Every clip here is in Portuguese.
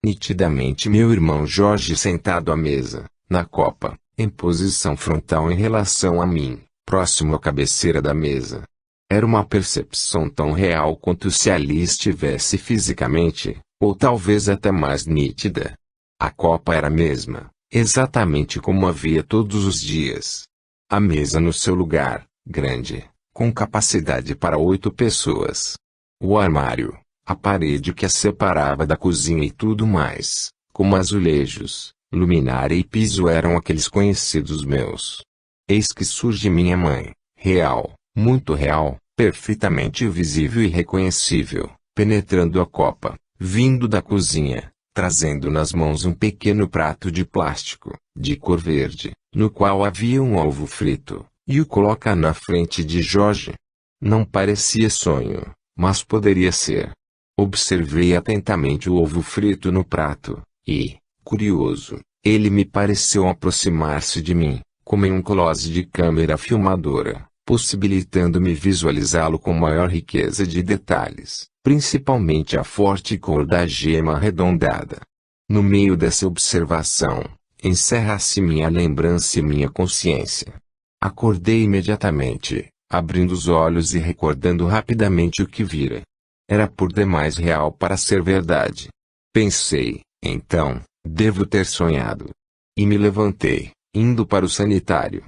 Nitidamente meu irmão Jorge sentado à mesa, na copa, em posição frontal em relação a mim, próximo à cabeceira da mesa. Era uma percepção tão real quanto se ali estivesse fisicamente, ou talvez até mais nítida. A copa era a mesma, exatamente como havia todos os dias. A mesa no seu lugar, grande, com capacidade para 8 pessoas. O armário, a parede que a separava da cozinha e tudo mais, como azulejos, luminária e piso eram aqueles conhecidos meus. Eis que surge minha mãe, real, muito real, perfeitamente visível e reconhecível, penetrando a copa, vindo da cozinha, trazendo nas mãos um pequeno prato de plástico, de cor verde, no qual havia um ovo frito, e o coloca na frente de Jorge. Não parecia sonho, mas poderia ser. Observei atentamente o ovo frito no prato, e, curioso, ele me pareceu aproximar-se de mim, como em um close de câmera filmadora, possibilitando-me visualizá-lo com maior riqueza de detalhes, principalmente a forte cor da gema arredondada. No meio dessa observação, encerra-se minha lembrança e minha consciência. Acordei imediatamente, abrindo os olhos e recordando rapidamente o que vira. Era por demais real para ser verdade. Pensei, então, devo ter sonhado. E me levantei, indo para o sanitário.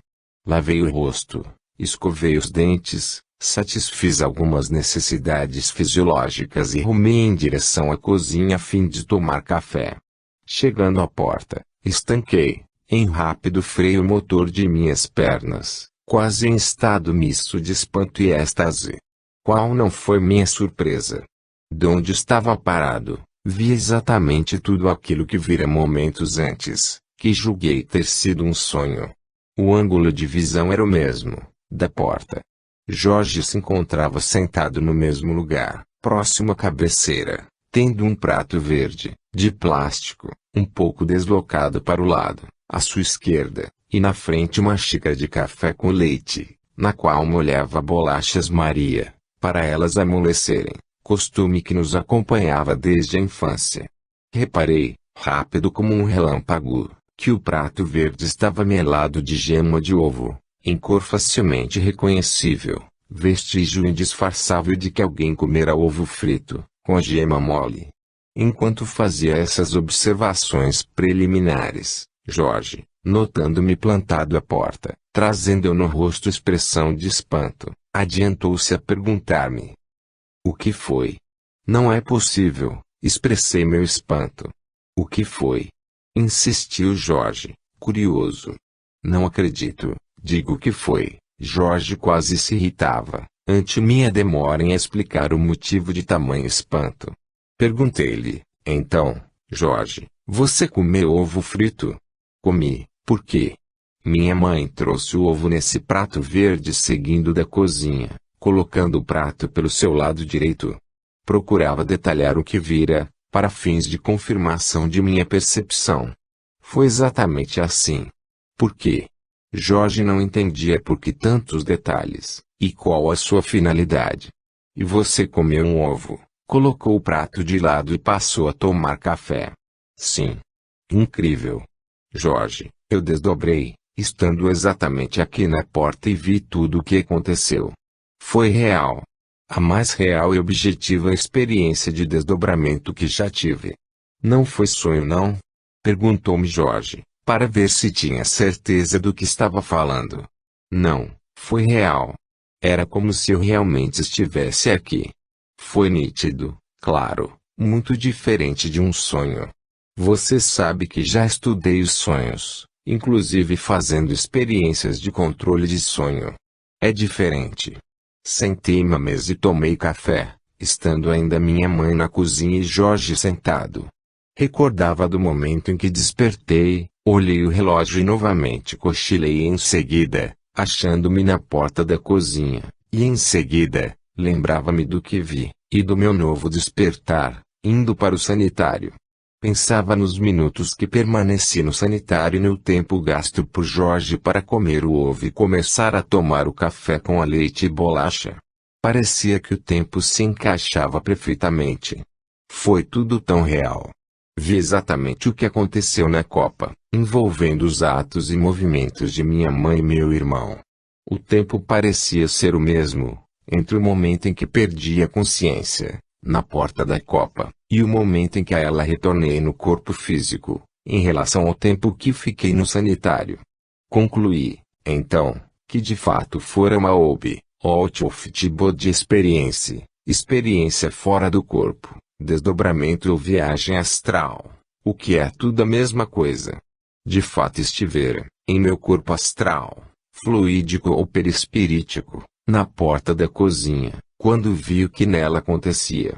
Lavei o rosto, escovei os dentes, satisfiz algumas necessidades fisiológicas e rumei em direção à cozinha a fim de tomar café. Chegando à porta, estanquei, em rápido freio o motor de minhas pernas, quase em estado misto de espanto e êxtase. Qual não foi minha surpresa? De onde estava parado, vi exatamente tudo aquilo que vira momentos antes, que julguei ter sido um sonho. O ângulo de visão era o mesmo, da porta. Jorge se encontrava sentado no mesmo lugar, próximo à cabeceira, tendo um prato verde, de plástico, um pouco deslocado para o lado, à sua esquerda, e na frente uma xícara de café com leite, na qual molhava bolachas Maria, para elas amolecerem, costume que nos acompanhava desde a infância. Reparei, rápido como um relâmpago, que o prato verde estava melado de gema de ovo, em cor facilmente reconhecível, vestígio indisfarçável de que alguém comera ovo frito, com a gema mole. Enquanto fazia essas observações preliminares, Jorge, notando-me plantado à porta, trazendo no rosto expressão de espanto, adiantou-se a perguntar-me: "O que foi?" "Não é possível", expressei meu espanto. "O que foi?" insistiu Jorge, curioso. "Não acredito", digo que foi. Jorge quase se irritava, ante minha demora em explicar o motivo de tamanho espanto. Perguntei-lhe: "Então, Jorge, você comeu ovo frito?" "Comi, por quê?" "Minha mãe trouxe o ovo nesse prato verde seguindo da cozinha, colocando o prato pelo seu lado direito." Procurava detalhar o que vira, para fins de confirmação de minha percepção. Foi exatamente assim. Por quê? Jorge não entendia por que tantos detalhes, e qual a sua finalidade. "E você comeu um ovo, colocou o prato de lado e passou a tomar café?" "Sim." "Incrível." "Jorge, eu desdobrei, estando exatamente aqui na porta e vi tudo o que aconteceu. Foi real. A mais real e objetiva experiência de desdobramento que já tive." "Não foi sonho não?" perguntou-me Jorge, para ver se tinha certeza do que estava falando. "Não, foi real. Era como se eu realmente estivesse aqui. Foi nítido, claro, muito diferente de um sonho. Você sabe que já estudei os sonhos, inclusive fazendo experiências de controle de sonho. É diferente." Sentei-me à mesa e tomei café, estando ainda minha mãe na cozinha e Jorge sentado. Recordava do momento em que despertei, olhei o relógio e novamente cochilei em seguida, achando-me na porta da cozinha, e em seguida, lembrava-me do que vi, e do meu novo despertar, indo para o sanitário. Pensava nos minutos que permaneci no sanitário e no tempo gasto por Jorge para comer o ovo e começar a tomar o café com a leite e bolacha. Parecia que o tempo se encaixava perfeitamente. Foi tudo tão real. Vi exatamente o que aconteceu na copa, envolvendo os atos e movimentos de minha mãe e meu irmão. O tempo parecia ser o mesmo, entre o momento em que perdi a consciência, na porta da copa, e o momento em que a ela retornei no corpo físico, em relação ao tempo que fiquei no sanitário. Concluí, então, que de fato fora uma out of the body experiência fora do corpo, desdobramento ou viagem astral, o que é tudo a mesma coisa. De fato estivera, em meu corpo astral, fluídico ou perispirítico, na porta da cozinha, quando vi o que nela acontecia.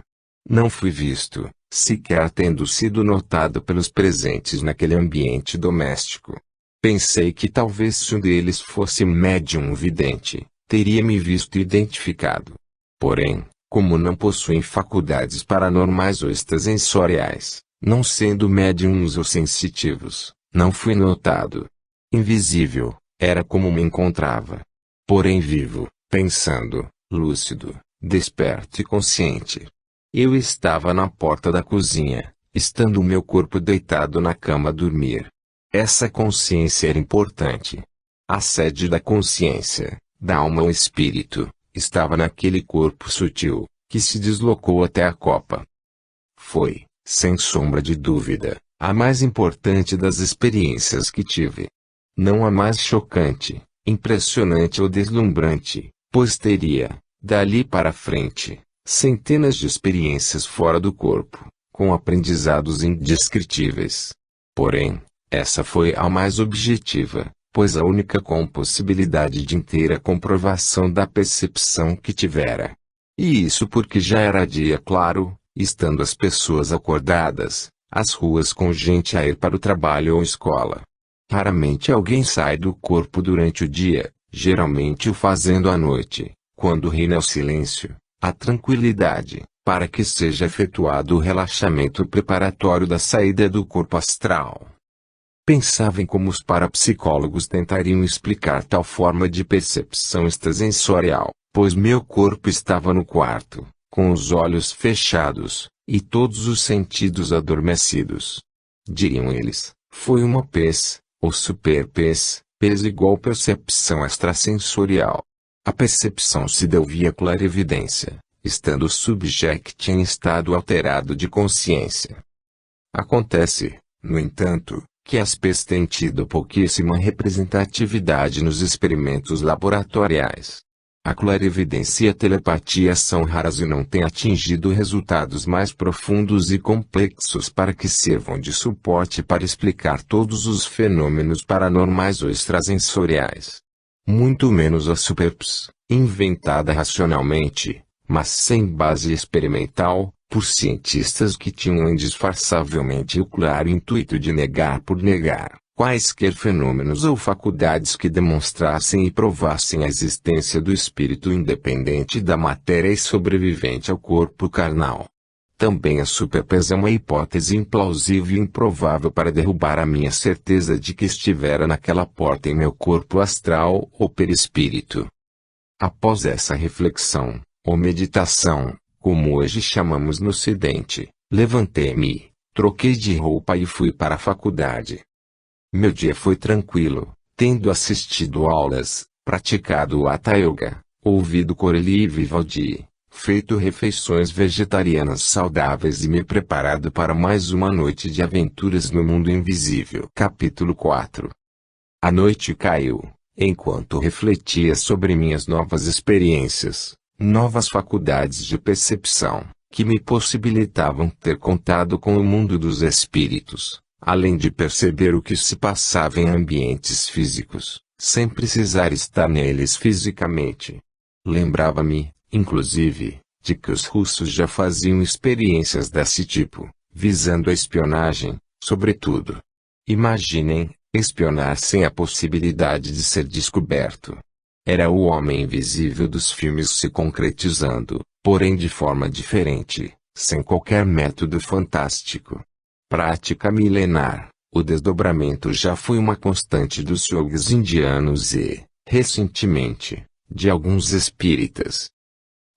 Não fui visto, sequer tendo sido notado pelos presentes naquele ambiente doméstico. Pensei que talvez se um deles fosse médium vidente, teria me visto e identificado. Porém, como não possuem faculdades paranormais ou extrasensoriais, não sendo médiums ou sensitivos, não fui notado. Invisível, era como me encontrava. Porém vivo, pensando, lúcido, desperto e consciente. Eu estava na porta da cozinha, estando o meu corpo deitado na cama a dormir. Essa consciência era importante. A sede da consciência, da alma ou espírito, estava naquele corpo sutil, que se deslocou até a copa. Foi, sem sombra de dúvida, a mais importante das experiências que tive. Não a mais chocante, impressionante ou deslumbrante, pois teria, dali para frente, centenas de experiências fora do corpo, com aprendizados indescritíveis. Porém, essa foi a mais objetiva, pois a única com possibilidade de inteira comprovação da percepção que tivera. E isso porque já era dia claro, estando as pessoas acordadas, as ruas com gente a ir para o trabalho ou escola. Raramente alguém sai do corpo durante o dia, geralmente o fazendo à noite, quando reina o silêncio, a tranquilidade, para que seja efetuado o relaxamento preparatório da saída do corpo astral. Pensava em como os parapsicólogos tentariam explicar tal forma de percepção extrasensorial, pois meu corpo estava no quarto, com os olhos fechados, e todos os sentidos adormecidos. Diriam eles, foi uma PES, ou super-PES, PES igual percepção extrasensorial. A percepção se deu via clarevidência, estando o subject em estado alterado de consciência. Acontece, no entanto, que as PES têm tido pouquíssima representatividade nos experimentos laboratoriais. A clarividência e a telepatia são raras e não têm atingido resultados mais profundos e complexos para que sirvam de suporte para explicar todos os fenômenos paranormais ou extrasensoriais. Muito menos a SuperPS, inventada racionalmente, mas sem base experimental, por cientistas que tinham indisfarçavelmente o claro intuito de negar por negar quaisquer fenômenos ou faculdades que demonstrassem e provassem a existência do espírito independente da matéria e sobrevivente ao corpo carnal. Também a superpes é uma hipótese implausível e improvável para derrubar a minha certeza de que estivera naquela porta em meu corpo astral ou perispírito. Após essa reflexão, ou meditação, como hoje chamamos no Ocidente, levantei-me, troquei de roupa e fui para a faculdade. Meu dia foi tranquilo, tendo assistido aulas, praticado o Hatha Yoga, ouvido Corelli e Vivaldi, feito refeições vegetarianas saudáveis e me preparado para mais uma noite de aventuras no mundo invisível. Capítulo 4. A noite caiu, enquanto refletia sobre minhas novas experiências, novas faculdades de percepção, que me possibilitavam ter contato com o mundo dos espíritos, além de perceber o que se passava em ambientes físicos, sem precisar estar neles fisicamente. Lembrava-me, inclusive, de que os russos já faziam experiências desse tipo, visando a espionagem, sobretudo. Imaginem, espionar sem a possibilidade de ser descoberto. Era o homem invisível dos filmes se concretizando, porém de forma diferente, sem qualquer método fantástico. Prática milenar, o desdobramento já foi uma constante dos yogis indianos e, recentemente, de alguns espíritas.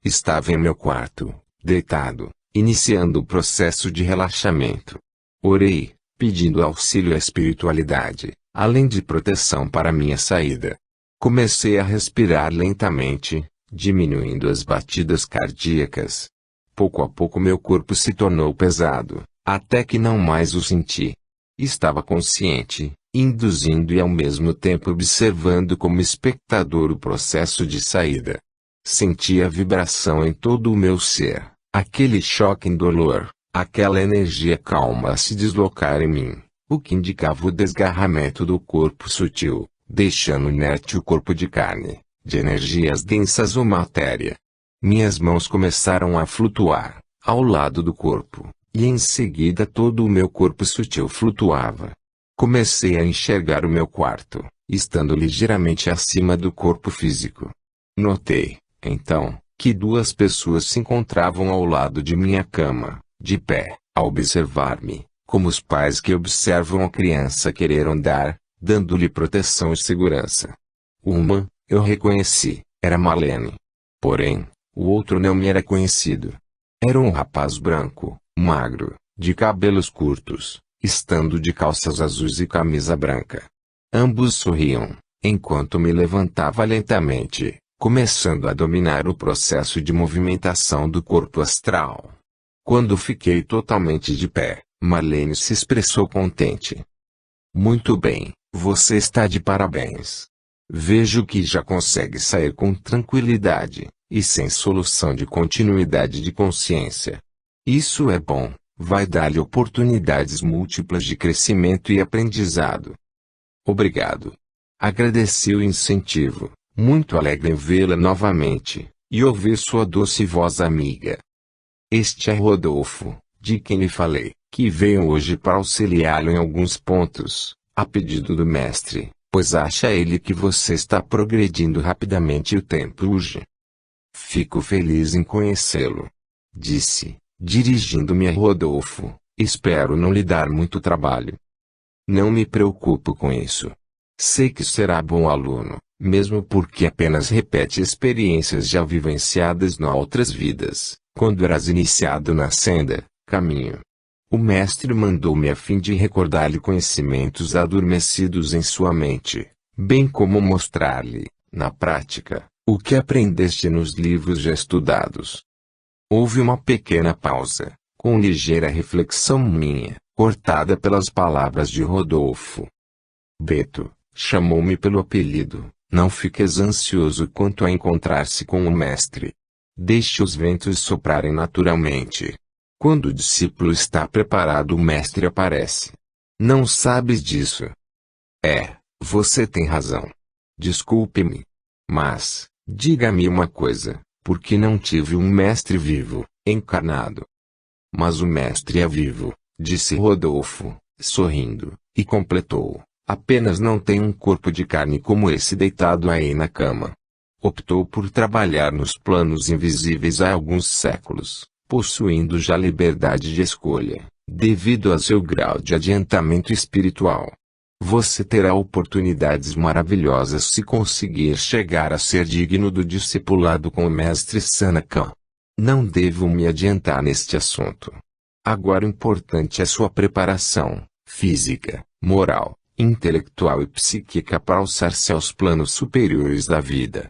Estava em meu quarto, deitado, iniciando o processo de relaxamento. Orei, pedindo auxílio à espiritualidade, além de proteção para minha saída. Comecei a respirar lentamente, diminuindo as batidas cardíacas. Pouco a pouco meu corpo se tornou pesado, até que não mais o senti. Estava consciente, induzindo e ao mesmo tempo observando como espectador o processo de saída. Senti a vibração em todo o meu ser, aquele choque indolor, aquela energia calma a se deslocar em mim, o que indicava o desgarramento do corpo sutil, deixando inerte o corpo de carne, de energias densas ou matéria. Minhas mãos começaram a flutuar, ao lado do corpo, e em seguida todo o meu corpo sutil flutuava. Comecei a enxergar o meu quarto, estando ligeiramente acima do corpo físico. Notei, então, que duas pessoas se encontravam ao lado de minha cama, de pé, a observar-me, como os pais que observam a criança querer andar, dando-lhe proteção e segurança. Uma, eu reconheci, era Marlene. Porém, o outro não me era conhecido. Era um rapaz branco, magro, de cabelos curtos, estando de calças azuis e camisa branca. Ambos sorriam, enquanto me levantava lentamente, começando a dominar o processo de movimentação do corpo astral. Quando fiquei totalmente de pé, Marlene se expressou contente. Muito bem, você está de parabéns. Vejo que já consegue sair com tranquilidade, e sem solução de continuidade de consciência. Isso é bom, vai dar-lhe oportunidades múltiplas de crescimento e aprendizado. Obrigado. Agradeci o incentivo, muito alegre em vê-la novamente, e ouvir sua doce voz amiga. Este é Rodolfo, de quem lhe falei, que veio hoje para auxiliá-lo em alguns pontos, a pedido do mestre, pois acha ele que você está progredindo rapidamente e o tempo urge. Fico feliz em conhecê-lo, disse, dirigindo-me a Rodolfo. Espero não lhe dar muito trabalho. Não me preocupo com isso. Sei que será bom aluno, mesmo porque apenas repete experiências já vivenciadas em outras vidas, quando eras iniciado na senda, caminho. O mestre mandou-me a fim de recordar-lhe conhecimentos adormecidos em sua mente, bem como mostrar-lhe, na prática, o que aprendeste nos livros já estudados. Houve uma pequena pausa, com ligeira reflexão minha, cortada pelas palavras de Rodolfo. Beto, chamou-me pelo apelido, não fiques ansioso quanto a encontrar-se com o mestre. Deixe os ventos soprarem naturalmente. Quando o discípulo está preparado, o mestre aparece. Não sabes disso? Você tem razão. Desculpe-me. Mas, diga-me uma coisa, por que não tive um mestre vivo, encarnado? Mas o mestre é vivo, disse Rodolfo, sorrindo, e completou, apenas não tem um corpo de carne como esse deitado aí na cama. Optou por trabalhar nos planos invisíveis há alguns séculos, possuindo já liberdade de escolha, devido a seu grau de adiantamento espiritual. Você terá oportunidades maravilhosas se conseguir chegar a ser digno do discipulado com o mestre Sanaka. Não devo me adiantar neste assunto. Agora o importante é sua preparação, física, moral, intelectual e psíquica para alçar-se aos planos superiores da vida.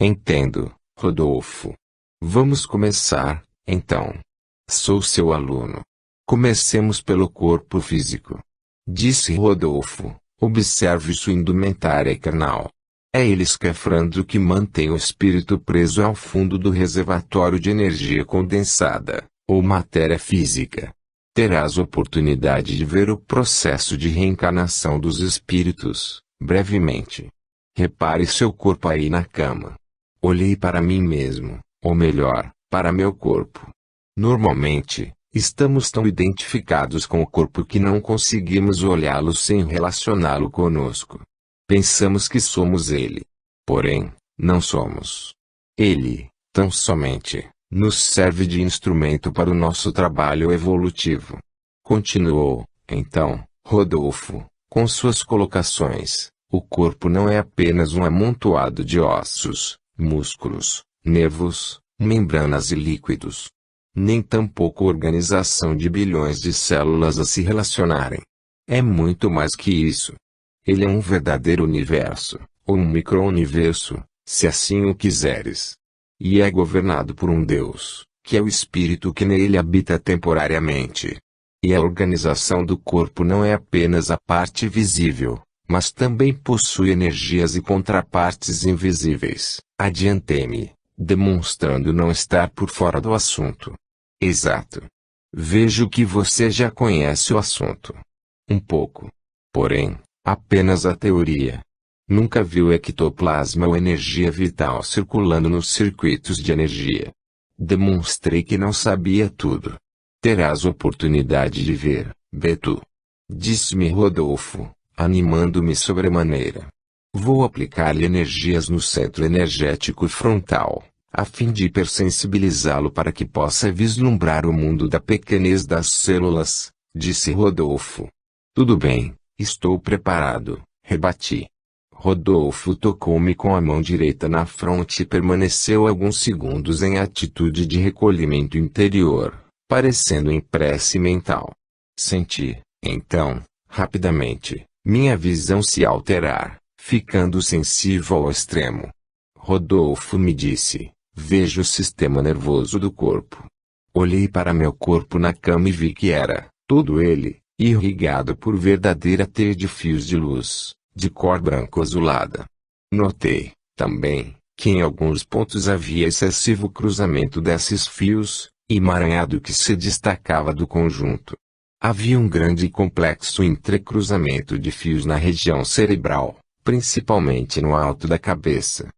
Entendo, Rodolfo. Vamos começar, então. Sou seu aluno. Comecemos pelo corpo físico. Disse Rodolfo, observe sua indumentária carnal. É ele escafrando que mantém o espírito preso ao fundo do reservatório de energia condensada, ou matéria física. Terás oportunidade de ver o processo de reencarnação dos espíritos, brevemente. Repare seu corpo aí na cama. Olhei para mim mesmo, ou melhor, para meu corpo. Normalmente, estamos tão identificados com o corpo que não conseguimos olhá-lo sem relacioná-lo conosco. Pensamos que somos ele. Porém, não somos. Ele, tão somente, nos serve de instrumento para o nosso trabalho evolutivo. Continuou, então, Rodolfo, com suas colocações. O corpo não é apenas um amontoado de ossos, músculos, nervos, membranas e líquidos. nem tampouco organização de bilhões de células a se relacionarem. É muito mais que isso. Ele é um verdadeiro universo, ou um micro-universo, se assim o quiseres. E é governado por um Deus, que é o espírito que nele habita temporariamente. E a organização do corpo não é apenas a parte visível, mas também possui energias e contrapartes invisíveis. Adiantei-me, demonstrando não estar por fora do assunto. Exato. Vejo que você já conhece o assunto. Um pouco. Porém, apenas a teoria. Nunca viu ectoplasma ou energia vital circulando nos circuitos de energia. Demonstrei que não sabia tudo. Terás oportunidade de ver, Beto. Disse-me Rodolfo, animando-me sobremaneira. Vou aplicar-lhe energias no centro energético frontal, a fim de hipersensibilizá-lo para que possa vislumbrar o mundo da pequenez das células, disse Rodolfo. Tudo bem, estou preparado, rebati. Rodolfo tocou-me com a mão direita na fronte e permaneceu alguns segundos em atitude de recolhimento interior, parecendo em prece mental. Senti, então, rapidamente, minha visão se alterar, ficando sensível ao extremo. Rodolfo me disse, vejo o sistema nervoso do corpo. Olhei para meu corpo na cama e vi que era, todo ele, irrigado por verdadeira teia de fios de luz, de cor branco-azulada. Notei, também, que em alguns pontos havia excessivo cruzamento desses fios, emaranhado que se destacava do conjunto. Havia um grande e complexo entrecruzamento de fios na região cerebral, principalmente no alto da cabeça.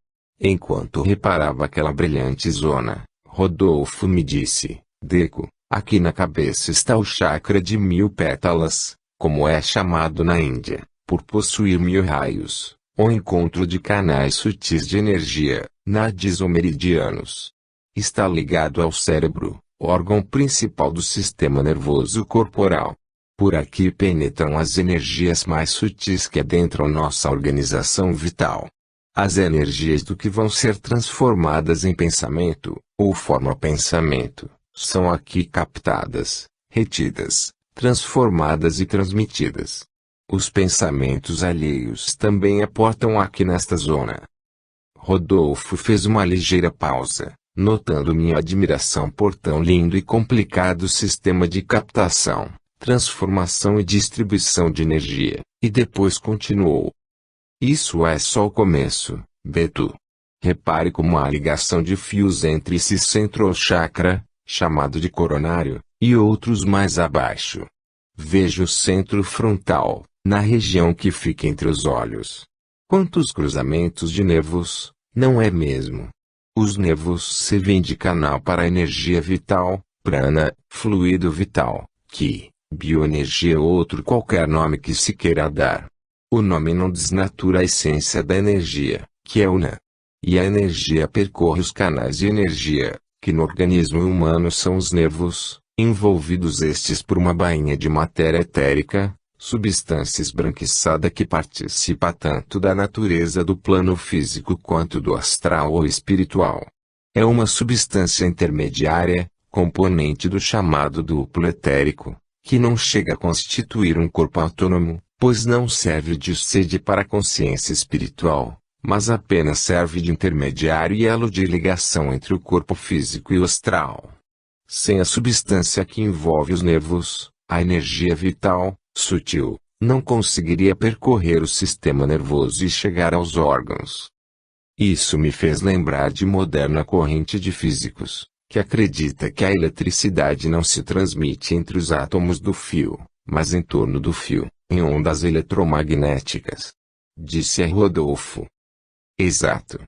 Enquanto reparava aquela brilhante zona, Rodolfo me disse, Deco, aqui na cabeça está o chakra de 1000 pétalas, como é chamado na Índia, por possuir 1000 raios, ou encontro de canais sutis de energia, nadis ou meridianos. Está ligado ao cérebro, órgão principal do sistema nervoso corporal. Por aqui penetram as energias mais sutis que adentram nossa organização vital. As energias do que vão ser transformadas em pensamento, ou forma pensamento, são aqui captadas, retidas, transformadas e transmitidas. Os pensamentos alheios também aportam aqui nesta zona. Rodolfo fez uma ligeira pausa, notando minha admiração por tão lindo e complicado sistema de captação, transformação e distribuição de energia, e depois continuou. Isso é só o começo, Beto. Repare como há ligação de fios entre esse centro chakra, chamado de coronário, e outros mais abaixo. Veja o centro frontal, na região que fica entre os olhos. Quantos cruzamentos de nervos, não é mesmo? Os nervos servem de canal para a energia vital, prana, fluido vital, ki, bioenergia ou outro qualquer nome que se queira dar. O nome não desnatura a essência da energia, que é una. E a energia percorre os canais de energia, que no organismo humano são os nervos, envolvidos estes por uma bainha de matéria etérica, substância esbranquiçada que participa tanto da natureza do plano físico quanto do astral ou espiritual. É uma substância intermediária, componente do chamado duplo etérico, que não chega a constituir um corpo autônomo, pois não serve de sede para a consciência espiritual, mas apenas serve de intermediário e elo de ligação entre o corpo físico e o astral. Sem a substância que envolve os nervos, a energia vital, sutil, não conseguiria percorrer o sistema nervoso e chegar aos órgãos. Isso me fez lembrar de moderna corrente de físicos, que acredita que a eletricidade não se transmite entre os átomos do fio, mas em torno do fio, em ondas eletromagnéticas. Disse a Rodolfo. Exato.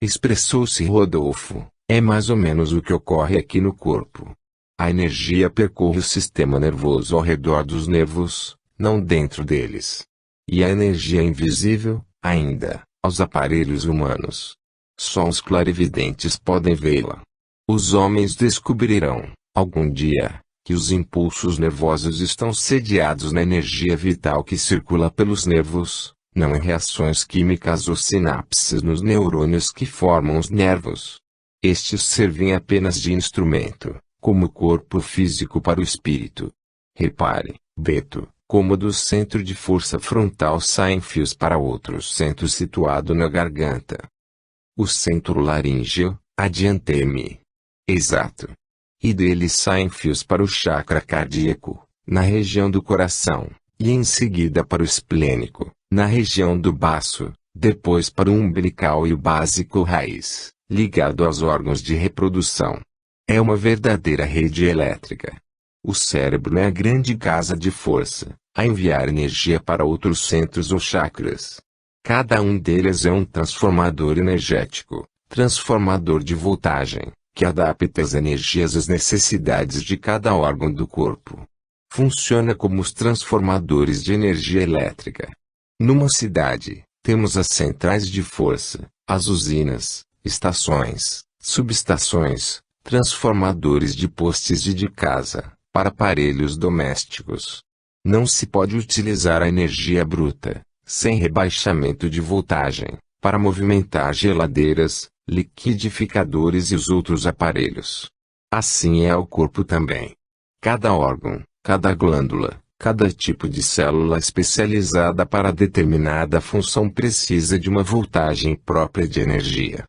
Expressou-se Rodolfo, é mais ou menos o que ocorre aqui no corpo. A energia percorre o sistema nervoso ao redor dos nervos, não dentro deles. E a energia é invisível, ainda, aos aparelhos humanos. Só os clarividentes podem vê-la. Os homens descobrirão, algum dia, que os impulsos nervosos estão sediados na energia vital que circula pelos nervos, não em reações químicas ou sinapses nos neurônios que formam os nervos. Estes servem apenas de instrumento, como o corpo físico para o espírito. Repare, Beto, como do centro de força frontal saem fios para outro centro situado na garganta. O centro laríngeo, adiantei-me. Exato. E dele saem fios para o chakra cardíaco, na região do coração, e em seguida para o esplênico, na região do baço, depois para o umbilical e o básico raiz, ligado aos órgãos de reprodução. É uma verdadeira rede elétrica. O cérebro é a grande casa de força, a enviar energia para outros centros ou chakras. Cada um deles é um transformador energético, transformador de voltagem, que adapta as energias às necessidades de cada órgão do corpo. Funciona como os transformadores de energia elétrica. Numa cidade, temos as centrais de força, as usinas, estações, subestações, transformadores de postes de casa, para aparelhos domésticos. Não se pode utilizar a energia bruta, sem rebaixamento de voltagem, para movimentar geladeiras, liquidificadores e os outros aparelhos. Assim é o corpo também. Cada órgão, cada glândula, cada tipo de célula especializada para determinada função precisa de uma voltagem própria de energia.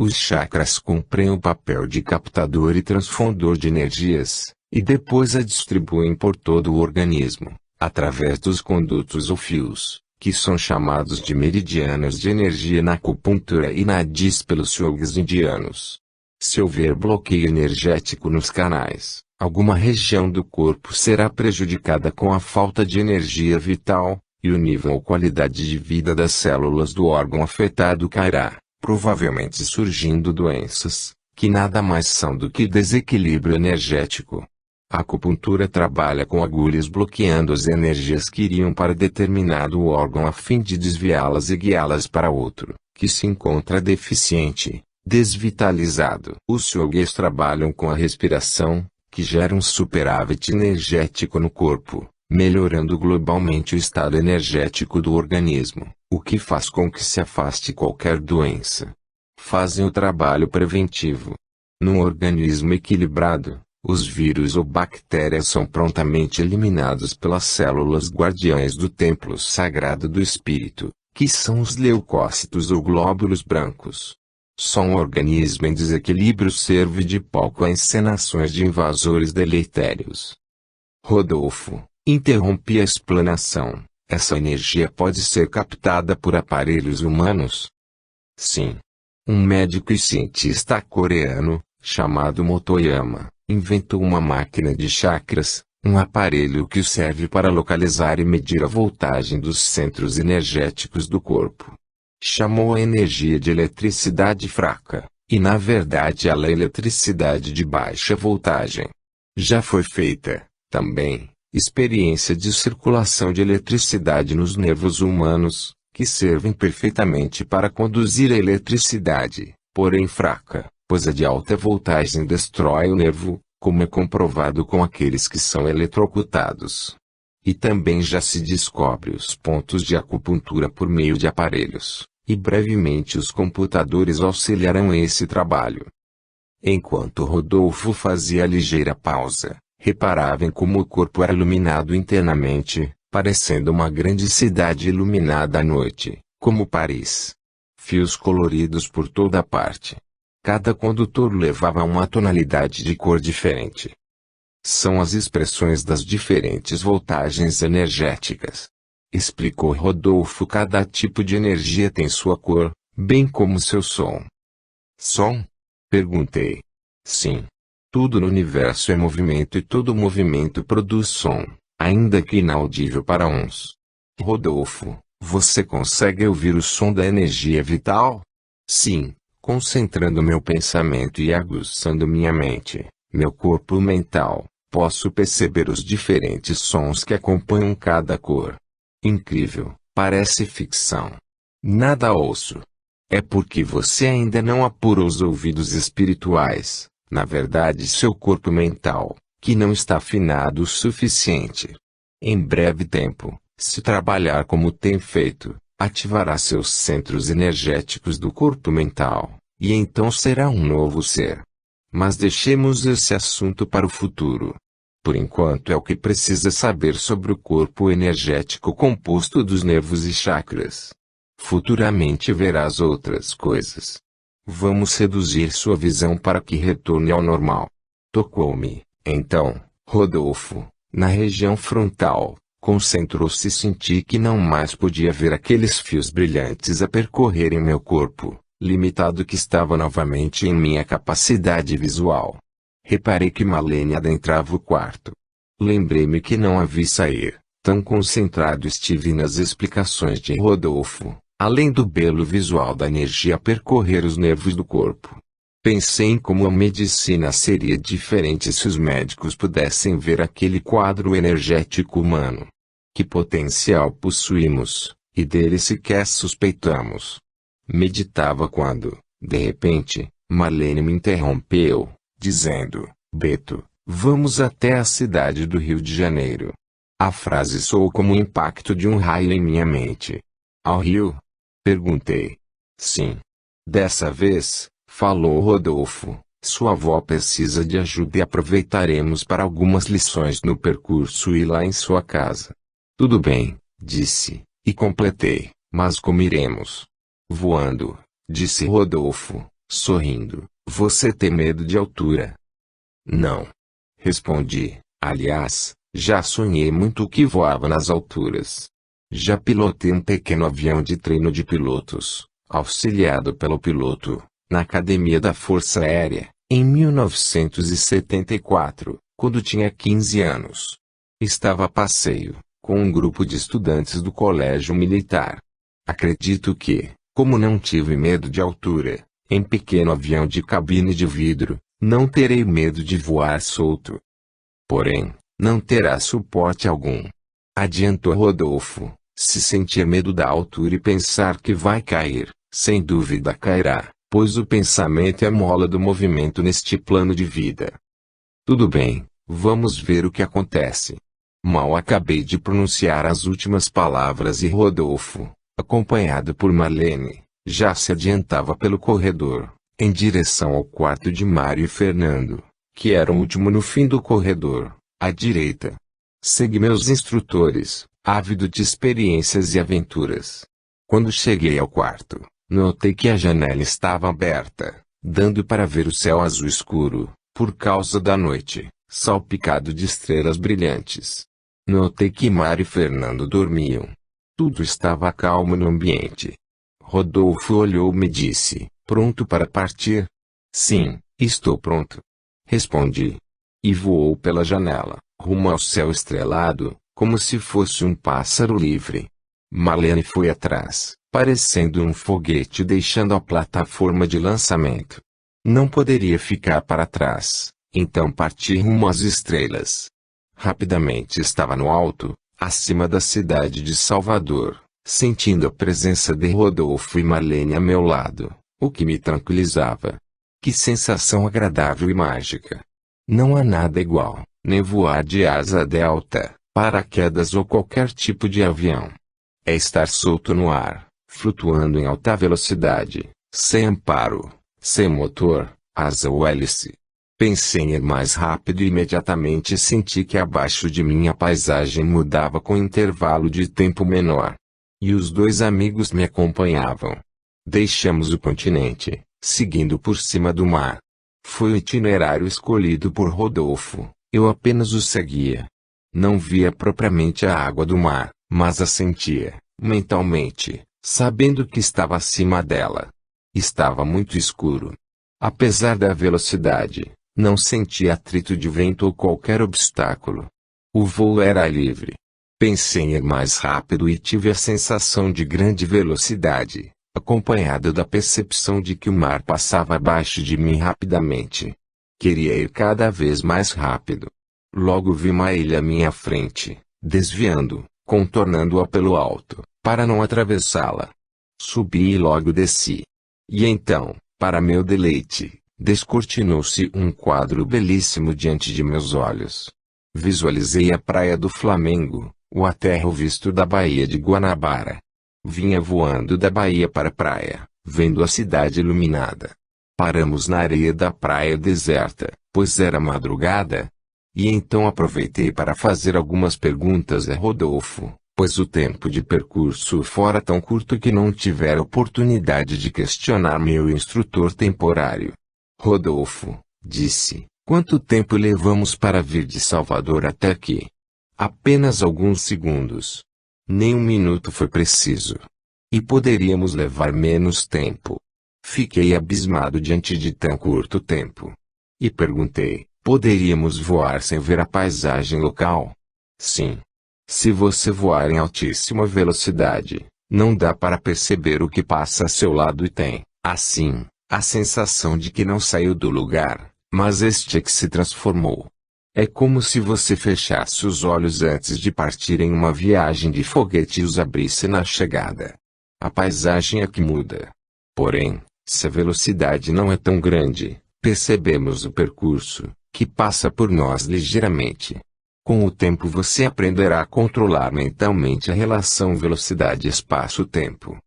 Os chakras cumprem o papel de captador e transfundor de energias, e depois a distribuem por todo o organismo, através dos condutos ou fios, que são chamados de meridianos de energia na acupuntura e na DIS pelos yogis indianos. Se houver bloqueio energético nos canais, alguma região do corpo será prejudicada com a falta de energia vital, e o nível ou qualidade de vida das células do órgão afetado cairá, provavelmente surgindo doenças, que nada mais são do que desequilíbrio energético. A acupuntura trabalha com agulhas bloqueando as energias que iriam para determinado órgão a fim de desviá-las e guiá-las para outro, que se encontra deficiente, desvitalizado. Os yogis trabalham com a respiração, que gera um superávit energético no corpo, melhorando globalmente o estado energético do organismo, o que faz com que se afaste qualquer doença. Fazem o trabalho preventivo. Num organismo equilibrado, os vírus ou bactérias são prontamente eliminados pelas células guardiães do templo sagrado do espírito, que são os leucócitos ou glóbulos brancos. Só um organismo em desequilíbrio serve de palco a encenações de invasores deletérios. Rodolfo, interrompi a explanação. Essa energia pode ser captada por aparelhos humanos? Sim. Um médico e cientista coreano, chamado Motoyama, inventou uma máquina de chakras, um aparelho que serve para localizar e medir a voltagem dos centros energéticos do corpo. Chamou a energia de eletricidade fraca, e na verdade ela é eletricidade de baixa voltagem. Já foi feita, também, experiência de circulação de eletricidade nos nervos humanos, que servem perfeitamente para conduzir a eletricidade, porém fraca, pois a de alta voltagem destrói o nervo, como é comprovado com aqueles que são eletrocutados. E também já se descobre os pontos de acupuntura por meio de aparelhos, e brevemente os computadores auxiliarão esse trabalho. Enquanto Rodolfo fazia ligeira pausa, reparava em como o corpo era iluminado internamente, parecendo uma grande cidade iluminada à noite, como Paris. Fios coloridos por toda parte. Cada condutor levava uma tonalidade de cor diferente. São as expressões das diferentes voltagens energéticas. Explicou Rodolfo. Cada tipo de energia tem sua cor, bem como seu som. Som? Perguntei. Sim. Tudo no universo é movimento e todo movimento produz som, ainda que inaudível para uns. Rodolfo, você consegue ouvir o som da energia vital? Sim. Concentrando meu pensamento e aguçando minha mente, meu corpo mental, posso perceber os diferentes sons que acompanham cada cor. Incrível, parece ficção. Nada ouço. É porque você ainda não apurou os ouvidos espirituais, na verdade seu corpo mental, que não está afinado o suficiente. Em breve tempo, se trabalhar como tem feito, ativará seus centros energéticos do corpo mental, e então será um novo ser. mas deixemos esse assunto para o futuro. Por enquanto é o que precisa saber sobre o corpo energético composto dos nervos e chakras. Futuramente verás outras coisas. Vamos reduzir sua visão para que retorne ao normal. Tocou-me, então, Rodolfo, na região frontal, concentrou-se e senti que não mais podia ver aqueles fios brilhantes a percorrerem meu corpo, limitado que estava novamente em minha capacidade visual. Reparei que Marlene adentrava o quarto. Lembrei-me que não a vi sair, tão concentrado estive nas explicações de Rodolfo, além do belo visual da energia a percorrer os nervos do corpo. Pensei em como a medicina seria diferente se os médicos pudessem ver aquele quadro energético humano. Que potencial possuímos, e dele sequer suspeitamos. Meditava quando, de repente, Marlene me interrompeu, dizendo: Beto, vamos até a cidade do Rio de Janeiro. A frase soou como o impacto de um raio em minha mente. Ao Rio? Perguntei. Sim. Dessa vez, falou Rodolfo, sua avó precisa de ajuda e aproveitaremos para algumas lições no percurso e lá em sua casa. Tudo bem, disse, e completei, mas como iremos? Voando, disse Rodolfo, sorrindo. Você tem medo de altura? Não. Respondi, aliás, já sonhei muito que voava nas alturas. Já pilotei um pequeno avião de treino de pilotos, auxiliado pelo piloto, na Academia da Força Aérea, em 1974, quando tinha 15 anos. Estava a passeio, com um grupo de estudantes do colégio militar. Acredito que, como não tive medo de altura, em pequeno avião de cabine de vidro, não terei medo de voar solto. Porém, não terá suporte algum. Adiantou Rodolfo, se sentir medo da altura e pensar que vai cair, sem dúvida cairá, pois o pensamento é a mola do movimento neste plano de vida. Tudo bem, vamos ver o que acontece. Mal acabei de pronunciar as últimas palavras e Rodolfo, acompanhado por Marlene, já se adiantava pelo corredor, em direção ao quarto de Mário e Fernando, que era o último no fim do corredor, à direita. Segui meus instrutores, ávido de experiências e aventuras. Quando cheguei ao quarto, notei que a janela estava aberta, dando para ver o céu azul escuro, por causa da noite, salpicado de estrelas brilhantes. Notei que Mário e Fernando dormiam. Tudo estava calmo no ambiente. Rodolfo olhou-me e disse: Pronto para partir? Sim, estou pronto. Respondi. E voou pela janela, rumo ao céu estrelado, como se fosse um pássaro livre. Marlene foi atrás, parecendo um foguete deixando a plataforma de lançamento. Não poderia ficar para trás, então parti rumo às estrelas. Rapidamente estava no alto, acima da cidade de Salvador, sentindo a presença de Rodolfo e Marlene a meu lado, o que me tranquilizava. Que sensação agradável e mágica! Não há nada igual, nem voar de asa delta, paraquedas ou qualquer tipo de avião. É estar solto no ar, flutuando em alta velocidade, sem amparo, sem motor, asa ou hélice. Pensei em ir mais rápido e imediatamente senti que abaixo de mim a paisagem mudava com intervalo de tempo menor. E os dois amigos me acompanhavam. Deixamos o continente, seguindo por cima do mar. Foi o itinerário escolhido por Rodolfo, eu apenas o seguia. Não via propriamente a água do mar, mas a sentia, mentalmente, sabendo que estava acima dela. Estava muito escuro. Apesar da velocidade, não sentia atrito de vento ou qualquer obstáculo. O voo era livre. Pensei em ir mais rápido e tive a sensação de grande velocidade, acompanhado da percepção de que o mar passava abaixo de mim rapidamente. Queria ir cada vez mais rápido. Logo vi uma ilha à minha frente, desviando, contornando-a pelo alto, para não atravessá-la. Subi e logo desci. E então, para meu deleite, descortinou-se um quadro belíssimo diante de meus olhos. Visualizei a praia do Flamengo, o aterro visto da Baía de Guanabara. Vinha voando da baía para a praia, vendo a cidade iluminada. Paramos na areia da praia deserta, pois era madrugada. E então aproveitei para fazer algumas perguntas a Rodolfo, pois o tempo de percurso fora tão curto que não tivera oportunidade de questionar meu instrutor temporário. Rodolfo, disse, quanto tempo levamos para vir de Salvador até aqui? Apenas alguns segundos. Nem um minuto foi preciso. E poderíamos levar menos tempo. Fiquei abismado diante de tão curto tempo. E perguntei, poderíamos voar sem ver a paisagem local? Sim. Se você voar em altíssima velocidade, não dá para perceber o que passa a seu lado e tem, assim, a sensação de que não saiu do lugar, mas este é que se transformou. É como se você fechasse os olhos antes de partir em uma viagem de foguete e os abrisse na chegada. A paisagem é que muda. Porém, se a velocidade não é tão grande, percebemos o percurso, que passa por nós ligeiramente. Com o tempo você aprenderá a controlar mentalmente a relação velocidade-espaço-tempo.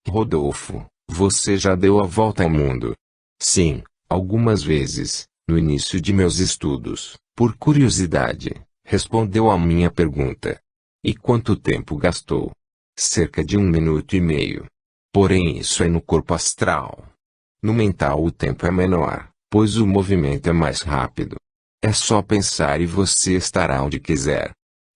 Rodolfo, você já deu a volta ao mundo? Sim, algumas vezes, no início de meus estudos, por curiosidade, respondeu a minha pergunta. E quanto tempo gastou? Cerca de 1 minuto e meio. Porém isso é no corpo astral. No mental o tempo é menor, pois o movimento é mais rápido. É só pensar e você estará onde quiser.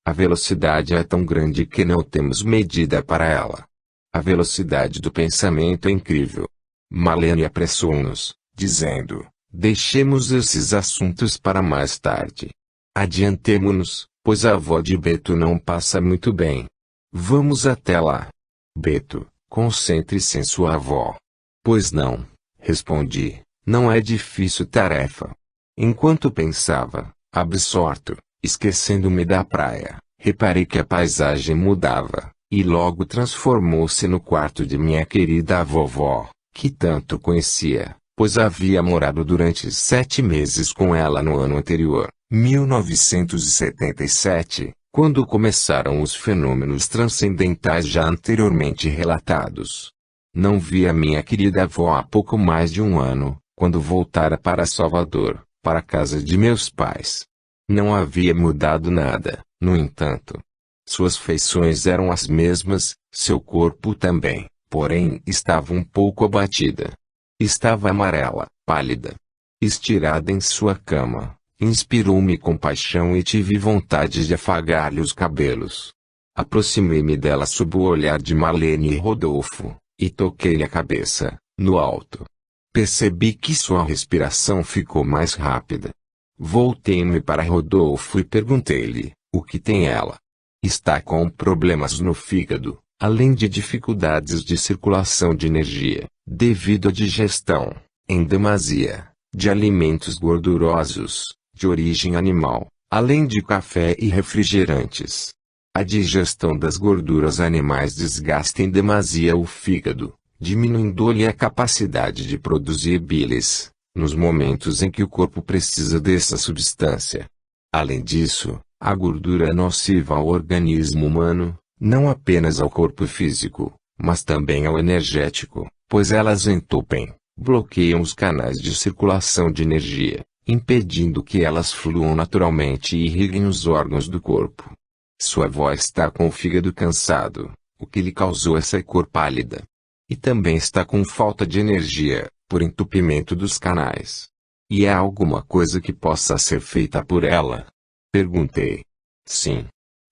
A velocidade é tão grande que não temos medida para ela. A velocidade do pensamento é incrível. Marlene apressou-nos, dizendo, deixemos esses assuntos para mais tarde. Adiantemo-nos, pois a avó de Beto não passa muito bem. Vamos até lá. Beto, concentre-se em sua avó. Pois não, respondi, não é difícil tarefa. Enquanto pensava, absorto, esquecendo-me da praia, reparei que a paisagem mudava, e logo transformou-se no quarto de minha querida vovó, que tanto conhecia, pois havia morado durante 7 meses com ela no ano anterior, 1977, quando começaram os fenômenos transcendentais já anteriormente relatados. Não vi a minha querida avó há pouco mais de um ano, quando voltara para Salvador, para a casa de meus pais. Não havia mudado nada, no entanto. Suas feições eram as mesmas, seu corpo também, porém estava um pouco abatida. Estava amarela, pálida. Estirada em sua cama, inspirou-me compaixão e tive vontade de afagar-lhe os cabelos. Aproximei-me dela sob o olhar de Marlene e Rodolfo, e toquei-lhe a cabeça, no alto. Percebi que sua respiração ficou mais rápida. Voltei-me para Rodolfo e perguntei-lhe, o que tem ela? Está com problemas no fígado, além de dificuldades de circulação de energia, devido à digestão, em demasia, de alimentos gordurosos, de origem animal, além de café e refrigerantes. A digestão das gorduras animais desgasta em demasia o fígado, diminuindo-lhe a capacidade de produzir bilis, nos momentos em que o corpo precisa dessa substância. Além disso, a gordura é nociva ao organismo humano, não apenas ao corpo físico, mas também ao energético, pois elas entupem, bloqueiam os canais de circulação de energia, impedindo que elas fluam naturalmente e irriguem os órgãos do corpo. Sua avó está com o fígado cansado, o que lhe causou essa cor pálida. E também está com falta de energia, por entupimento dos canais. E há alguma coisa que possa ser feita por ela? Perguntei. Sim.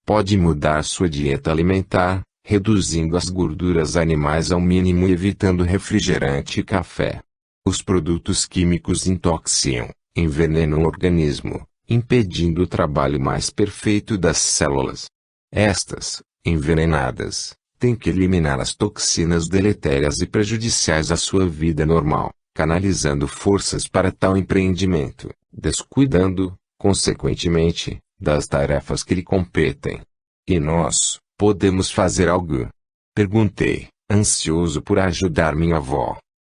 Pode mudar sua dieta alimentar, reduzindo as gorduras animais ao mínimo e evitando refrigerante e café. Os produtos químicos intoxicam, envenenam o organismo, impedindo o trabalho mais perfeito das células. Estas, envenenadas, têm que eliminar as toxinas deletérias e prejudiciais à sua vida normal, canalizando forças para tal empreendimento, descuidando, consequentemente, das tarefas que lhe competem. E nós, podemos fazer algo? Perguntei, ansioso por ajudar minha avó.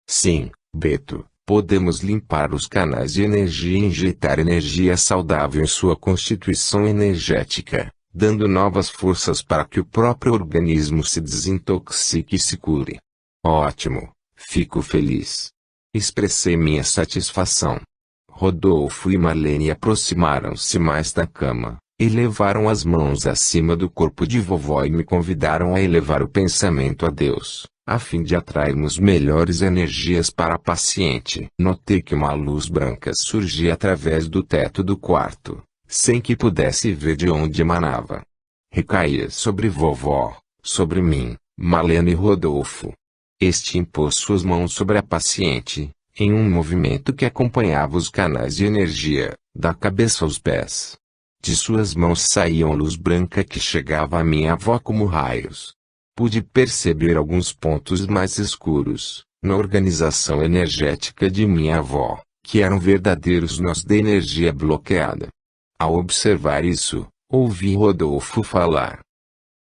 Sim, Beto, podemos limpar os canais de energia e injetar energia saudável em sua constituição energética, dando novas forças para que o próprio organismo se desintoxique e se cure. Ótimo, fico feliz. Expressei minha satisfação. Rodolfo e Marlene aproximaram-se mais da cama, e levaram as mãos acima do corpo de vovó e me convidaram a elevar o pensamento a Deus, a fim de atrairmos melhores energias para a paciente. Notei que uma luz branca surgia através do teto do quarto, sem que pudesse ver de onde emanava. Recaía sobre vovó, sobre mim, Marlene e Rodolfo. Este impôs suas mãos sobre a paciente, em um movimento que acompanhava os canais de energia, da cabeça aos pés. De suas mãos saía uma luz branca que chegava à minha avó como raios. Pude perceber alguns pontos mais escuros, na organização energética de minha avó, que eram verdadeiros nós de energia bloqueada. Ao observar isso, ouvi Rodolfo falar.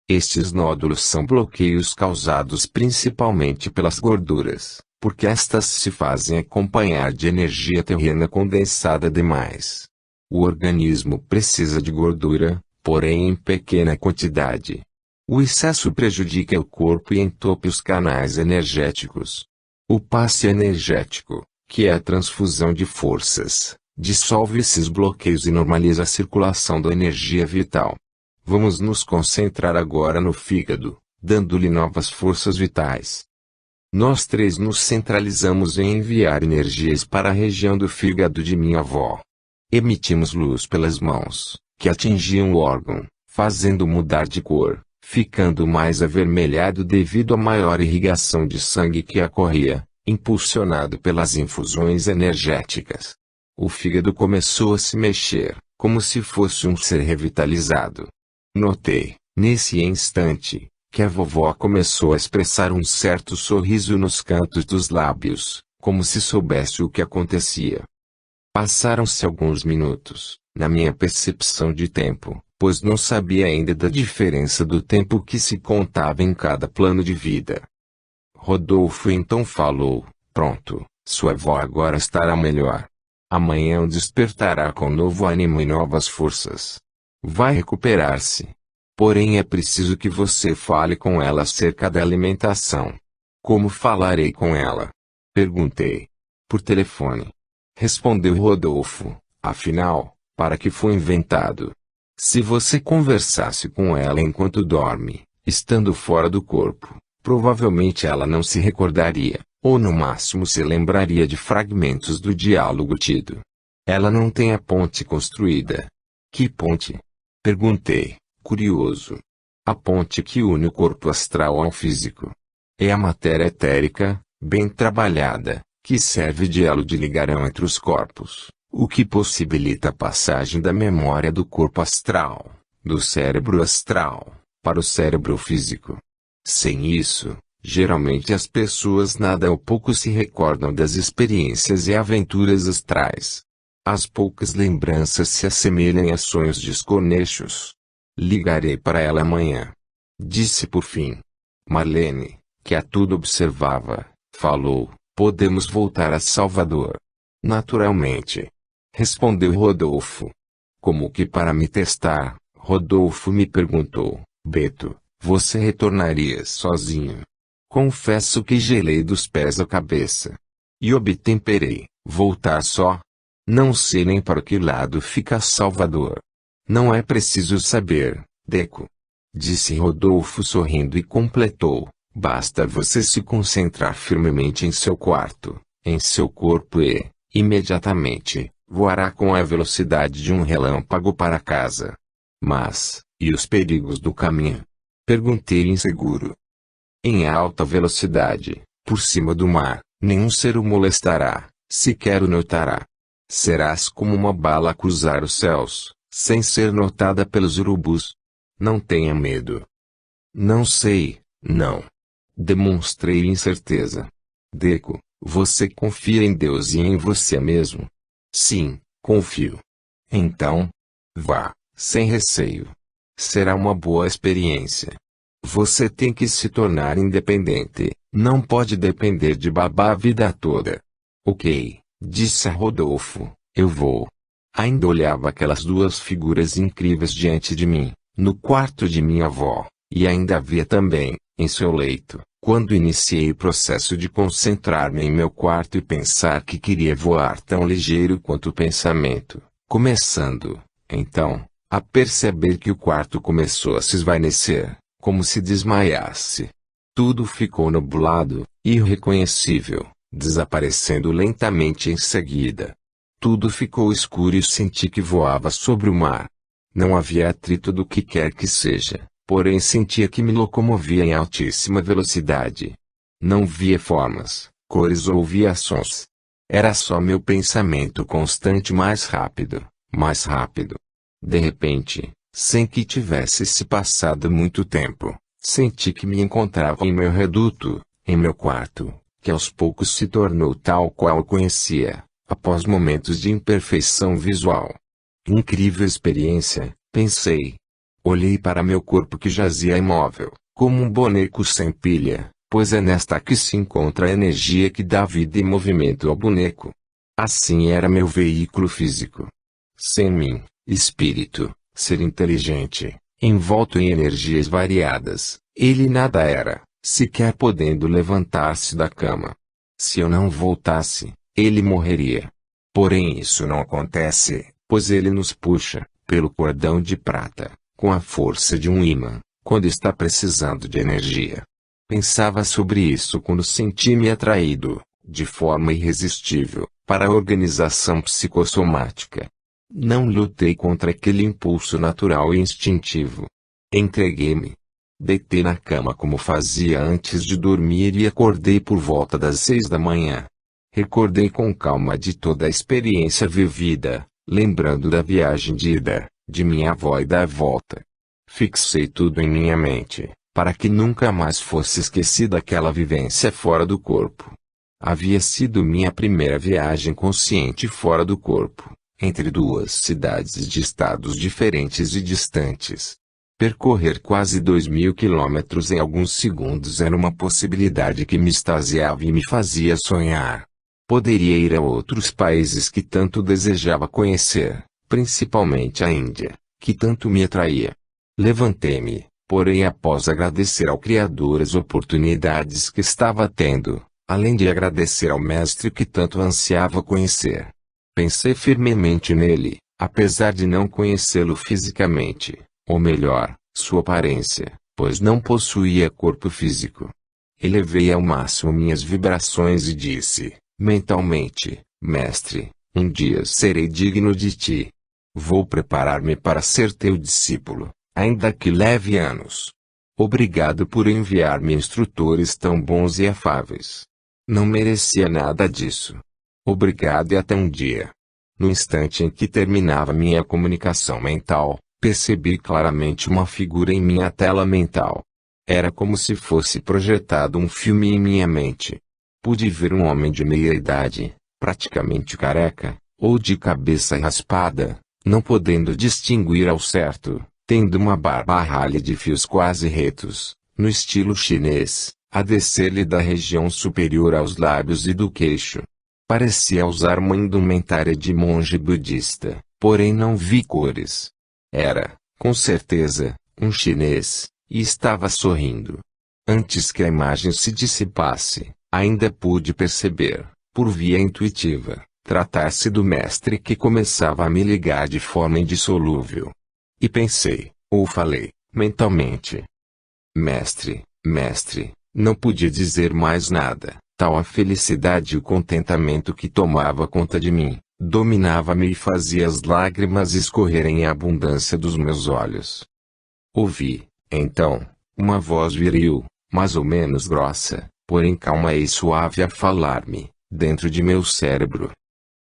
Estes nódulos são bloqueios causados principalmente pelas gorduras, porque estas se fazem acompanhar de energia terrena condensada demais. O organismo precisa de gordura, porém em pequena quantidade. O excesso prejudica o corpo e entope os canais energéticos. O passe energético, que é a transfusão de forças, dissolve esses bloqueios e normaliza a circulação da energia vital. Vamos nos concentrar agora no fígado, dando-lhe novas forças vitais. Nós três nos centralizamos em enviar energias para a região do fígado de minha avó. Emitimos luz pelas mãos, que atingiam o órgão, fazendo mudar de cor, ficando mais avermelhado devido à maior irrigação de sangue que ocorria, impulsionado pelas infusões energéticas. O fígado começou a se mexer, como se fosse um ser revitalizado. Notei, nesse instante, que a vovó começou a expressar um certo sorriso nos cantos dos lábios, como se soubesse o que acontecia. Passaram-se alguns minutos, na minha percepção de tempo, pois não sabia ainda da diferença do tempo que se contava em cada plano de vida. Rodolfo então falou: pronto, sua avó agora estará melhor. Amanhã o despertará com novo ânimo e novas forças. Vai recuperar-se. Porém é preciso que você fale com ela acerca da alimentação. Como falarei com ela? Perguntei. Por telefone. Respondeu Rodolfo. Afinal, para que foi inventado? Se você conversasse com ela enquanto dorme, estando fora do corpo, provavelmente ela não se recordaria, ou no máximo se lembraria de fragmentos do diálogo tido. Ela não tem a ponte construída. Que ponte? Perguntei, curioso. A ponte que une o corpo astral ao físico. É a matéria etérica, bem trabalhada, que serve de elo de ligação entre os corpos, o que possibilita a passagem da memória do corpo astral, do cérebro astral, para o cérebro físico. Sem isso, geralmente as pessoas nada ou pouco se recordam das experiências e aventuras astrais. As poucas lembranças se assemelham a sonhos desconexos. Ligarei para ela amanhã. Disse por fim. Marlene, que a tudo observava, falou: podemos voltar a Salvador. Naturalmente. Respondeu Rodolfo. Como que para me testar, Rodolfo me perguntou: Beto, você retornaria sozinho? Confesso que gelei dos pés à cabeça. E obtemperei: voltar só? Não sei nem para que lado fica Salvador. Não é preciso saber, Deco. Disse Rodolfo sorrindo e completou: basta você se concentrar firmemente em seu quarto, em seu corpo e, imediatamente, voará com a velocidade de um relâmpago para casa. Mas, e os perigos do caminho? Perguntei inseguro. Em alta velocidade, por cima do mar, nenhum ser o molestará, sequer o notará. Serás como uma bala a cruzar os céus, sem ser notada pelos urubus. Não tenha medo. Não sei, não. Demonstrei incerteza. Deco, você confia em Deus e em você mesmo? Sim, confio. Então, vá, sem receio. Será uma boa experiência. Você tem que se tornar independente, não pode depender de babá a vida toda. Ok. Disse a Rodolfo, eu vou. Ainda olhava aquelas duas figuras incríveis diante de mim, no quarto de minha avó, E ainda havia também, em seu leito, quando iniciei o processo de concentrar-me em meu quarto e pensar que queria voar tão ligeiro quanto o pensamento, começando, então, a perceber que o quarto começou a se esvanecer, como se desmaiasse. Tudo ficou nublado, irreconhecível, desaparecendo lentamente em seguida. Tudo ficou escuro e senti que voava sobre o mar. Não havia atrito do que quer que seja, porém sentia que me locomovia em altíssima velocidade. Não via formas, cores ou ouvia sons. Era só meu pensamento constante mais rápido, mais rápido. De repente, sem que tivesse se passado muito tempo, senti que me encontrava em meu reduto, em meu quarto, que aos poucos se tornou tal qual o conhecia, após momentos de imperfeição visual. Incrível experiência, pensei. Olhei para meu corpo que jazia imóvel, como um boneco sem pilha, pois é nesta que se encontra a energia que dá vida e movimento ao boneco. Assim era meu veículo físico. Sem mim, espírito, ser inteligente, envolto em energias variadas, ele nada era, sequer podendo levantar-se da cama. Se eu não voltasse, ele morreria. Porém isso não acontece, pois ele nos puxa, pelo cordão de prata, com a força de um ímã, quando está precisando de energia. Pensava sobre isso quando senti-me atraído, de forma irresistível, para a organização psicossomática. Não lutei contra aquele impulso natural e instintivo. Entreguei-me. Deitei na cama como fazia antes de dormir e acordei por volta das 6 da manhã. Recordei com calma de toda a experiência vivida, lembrando da viagem de ida, de minha avó e da volta. Fixei tudo em minha mente, para que nunca mais fosse esquecida aquela vivência fora do corpo. Havia sido minha primeira viagem consciente fora do corpo, entre duas cidades de estados diferentes e distantes. Percorrer quase 2.000 quilômetros em alguns segundos era uma possibilidade que me extasiava e me fazia sonhar. Poderia ir a outros países que tanto desejava conhecer, principalmente a Índia, que tanto me atraía. Levantei-me, porém após agradecer ao Criador as oportunidades que estava tendo, além de agradecer ao Mestre que tanto ansiava conhecer. Pensei firmemente nele, apesar de não conhecê-lo fisicamente, ou melhor, sua aparência, pois não possuía corpo físico. Elevei ao máximo minhas vibrações e disse, mentalmente, Mestre, um dia serei digno de ti. Vou preparar-me para ser teu discípulo, ainda que leve anos. Obrigado por enviar-me instrutores tão bons e afáveis. Não merecia nada disso. Obrigado e até um dia. No instante em que terminava minha comunicação mental, percebi claramente uma figura em minha tela mental. Era como se fosse projetado um filme em minha mente. Pude ver um homem de meia idade, praticamente careca, ou de cabeça raspada, não podendo distinguir ao certo, tendo uma barba ralha de fios quase retos, no estilo chinês, a descer-lhe da região superior aos lábios e do queixo. Parecia usar uma indumentária de monge budista, porém não vi cores. Era, com certeza, um chinês, e estava sorrindo. Antes que a imagem se dissipasse, ainda pude perceber, por via intuitiva, tratar-se do mestre que começava a me ligar de forma indissolúvel. E pensei, ou falei, mentalmente. Mestre, mestre, não podia dizer mais nada, tal a felicidade e o contentamento que tomava conta de mim, dominava-me e fazia as lágrimas escorrerem em abundância dos meus olhos. Ouvi, então, uma voz viril, mais ou menos grossa, porém calma e suave a falar-me, dentro de meu cérebro.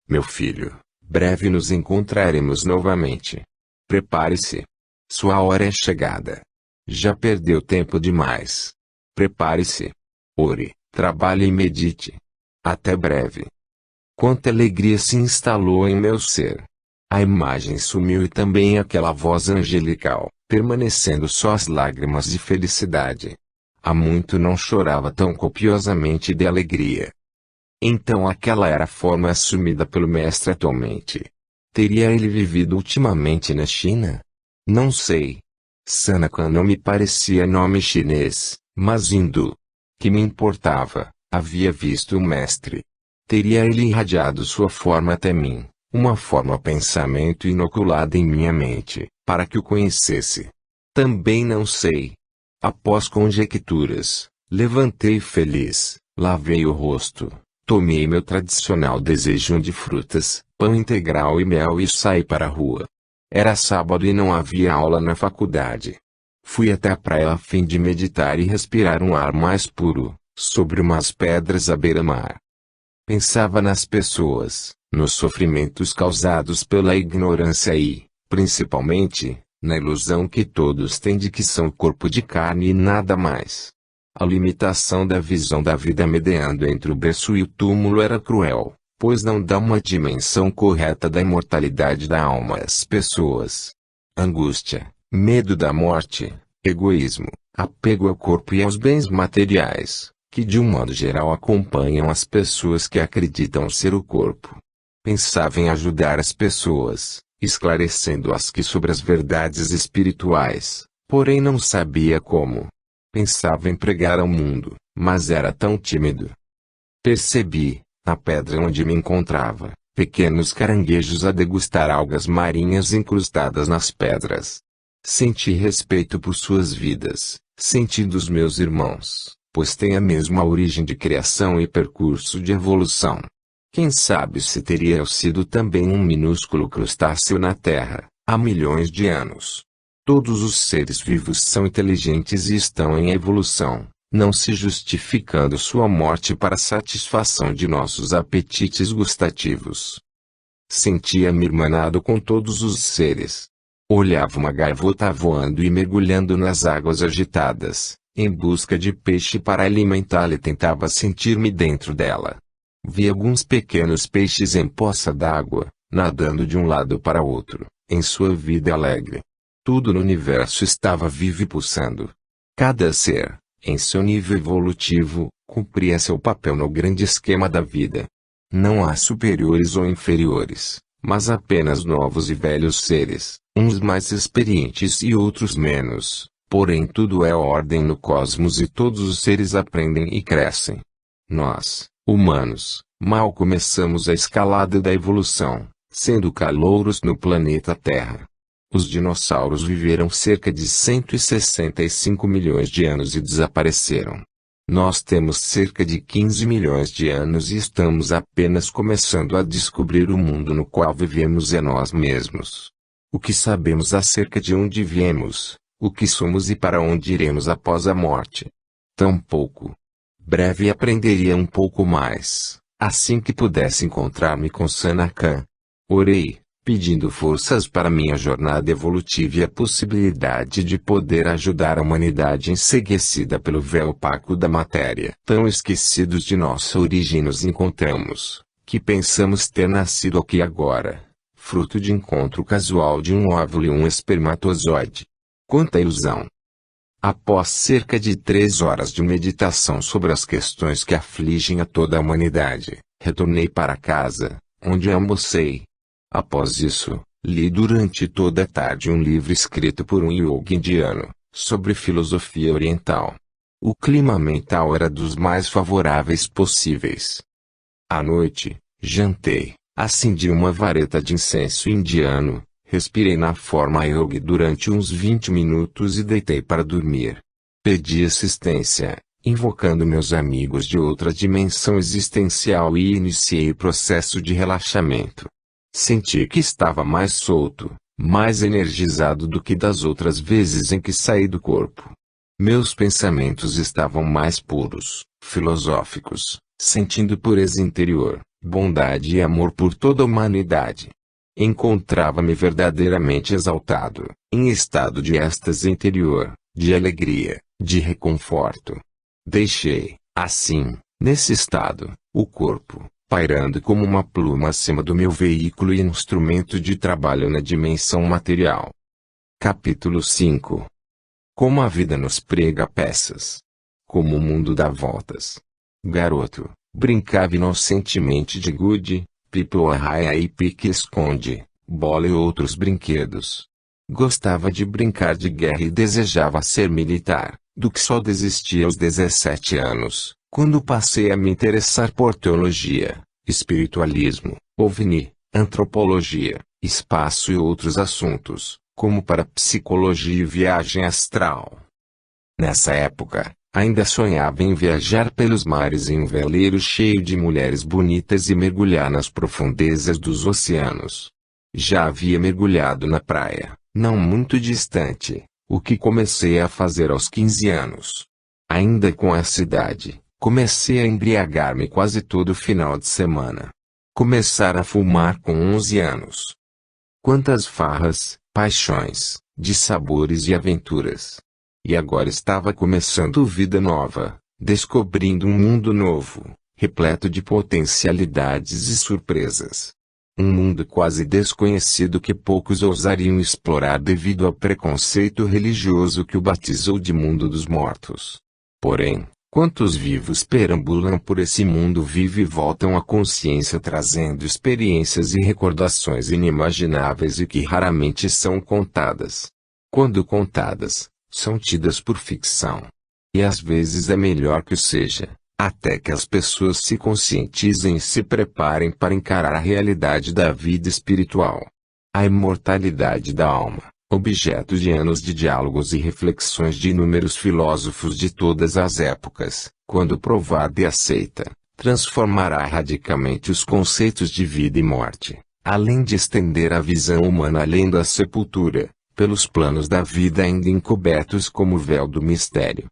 Meu filho, breve nos encontraremos novamente. Prepare-se. Sua hora é chegada. Já perdeu tempo demais. Prepare-se. Ore, trabalhe e medite. Até breve. Quanta alegria se instalou em meu ser. A imagem sumiu e também aquela voz angelical, permanecendo só as lágrimas de felicidade. Há muito não chorava tão copiosamente de alegria. Então aquela era a forma assumida pelo mestre atualmente. Teria ele vivido ultimamente na China? Não sei. Sanakhan não me parecia nome chinês, mas hindu. Que me importava, havia visto o mestre. Teria ele irradiado sua forma até mim, uma forma pensamento inoculada em minha mente, para que o conhecesse. Também não sei. Após conjecturas, levantei feliz, lavei o rosto, tomei meu tradicional desejo de frutas, pão integral e mel e saí para a rua. Era sábado e não havia aula na faculdade. Fui até a praia a fim de meditar e respirar um ar mais puro, sobre umas pedras à beira-mar. Pensava nas pessoas, nos sofrimentos causados pela ignorância e, principalmente, na ilusão que todos têm de que são corpo de carne e nada mais. A limitação da visão da vida medeando entre o berço e o túmulo era cruel, pois não dá uma dimensão correta da imortalidade da alma às pessoas. Angústia, medo da morte, egoísmo, apego ao corpo e aos bens materiais, que de um modo geral acompanham as pessoas que acreditam ser o corpo. Pensava em ajudar as pessoas, esclarecendo-as que sobre as verdades espirituais, porém não sabia como. Pensava em pregar ao mundo, mas era tão tímido. Percebi, na pedra onde me encontrava, pequenos caranguejos a degustar algas marinhas incrustadas nas pedras. Senti respeito por suas vidas, senti dos meus irmãos, pois têm a mesma origem de criação e percurso de evolução. Quem sabe se teria sido também um minúsculo crustáceo na Terra, há milhões de anos. Todos os seres vivos são inteligentes e estão em evolução, não se justificando sua morte para satisfação de nossos apetites gustativos. Sentia-me irmanado com todos os seres. Olhava uma gaivota voando e mergulhando nas águas agitadas, em busca de peixe para alimentá-la e tentava sentir-me dentro dela. Vi alguns pequenos peixes em poça d'água, nadando de um lado para outro, em sua vida alegre. Tudo no universo estava vivo e pulsando. Cada ser, em seu nível evolutivo, cumpria seu papel no grande esquema da vida. Não há superiores ou inferiores, mas apenas novos e velhos seres, uns mais experientes e outros menos. Porém tudo é ordem no cosmos e todos os seres aprendem e crescem. Nós, humanos, mal começamos a escalada da evolução, sendo calouros no planeta Terra. Os dinossauros viveram cerca de 165 milhões de anos e desapareceram. Nós temos cerca de 15 milhões de anos e estamos apenas começando a descobrir o mundo no qual vivemos e nós mesmos. O que sabemos acerca de onde viemos, o que somos e para onde iremos após a morte? Tão pouco. Breve aprenderia um pouco mais, assim que pudesse encontrar-me com Sanakhan. Orei, pedindo forças para minha jornada evolutiva e a possibilidade de poder ajudar a humanidade enceguecida pelo véu opaco da matéria. Tão esquecidos de nossa origem nos encontramos, que pensamos ter nascido aqui agora, fruto de encontro casual de um óvulo e um espermatozoide. Quanta ilusão! Após cerca de 3 horas de meditação sobre as questões que afligem a toda a humanidade, retornei para casa, onde almocei. Após isso, li durante toda a tarde um livro escrito por um yogi indiano, sobre filosofia oriental. O clima mental era dos mais favoráveis possíveis. À noite, jantei, acendi uma vareta de incenso indiano, respirei na forma yogi durante uns 20 minutos e deitei para dormir. Pedi assistência, invocando meus amigos de outra dimensão existencial e iniciei o processo de relaxamento. Senti que estava mais solto, mais energizado do que das outras vezes em que saí do corpo. Meus pensamentos estavam mais puros, filosóficos, sentindo pureza interior, bondade e amor por toda a humanidade. Encontrava-me verdadeiramente exaltado, em estado de êxtase interior, de alegria, de reconforto. Deixei, assim, nesse estado, o corpo, pairando como uma pluma acima do meu veículo e instrumento de trabalho na dimensão material. Capítulo 5. Como a vida nos prega peças. Como o mundo dá voltas. Garoto, brincava inocentemente de gude, pipa-arraia e pique-esconde, bola e outros brinquedos. Gostava de brincar de guerra e desejava ser militar, do que só desisti aos 17 anos, quando passei a me interessar por teologia, espiritualismo, OVNI, antropologia, espaço e outros assuntos, como parapsicologia e viagem astral. Nessa época, ainda sonhava em viajar pelos mares em um veleiro cheio de mulheres bonitas e mergulhar nas profundezas dos oceanos. Já havia mergulhado na praia, não muito distante, o que comecei a fazer aos 15 anos. Ainda com essa idade, comecei a embriagar-me quase todo final de semana. Começar a fumar com 11 anos. Quantas farras, paixões, dissabores e aventuras! E agora estava começando vida nova, descobrindo um mundo novo, repleto de potencialidades e surpresas. Um mundo quase desconhecido que poucos ousariam explorar devido ao preconceito religioso que o batizou de mundo dos mortos. Porém, quantos vivos perambulam por esse mundo vivo e voltam à consciência trazendo experiências e recordações inimagináveis e que raramente são contadas. Quando contadas, são tidas por ficção. E às vezes é melhor que o seja, até que as pessoas se conscientizem e se preparem para encarar a realidade da vida espiritual. A imortalidade da alma, objeto de anos de diálogos e reflexões de inúmeros filósofos de todas as épocas, quando provada e aceita, transformará radicalmente os conceitos de vida e morte, além de estender a visão humana além da sepultura, pelos planos da vida ainda encobertos como véu do mistério.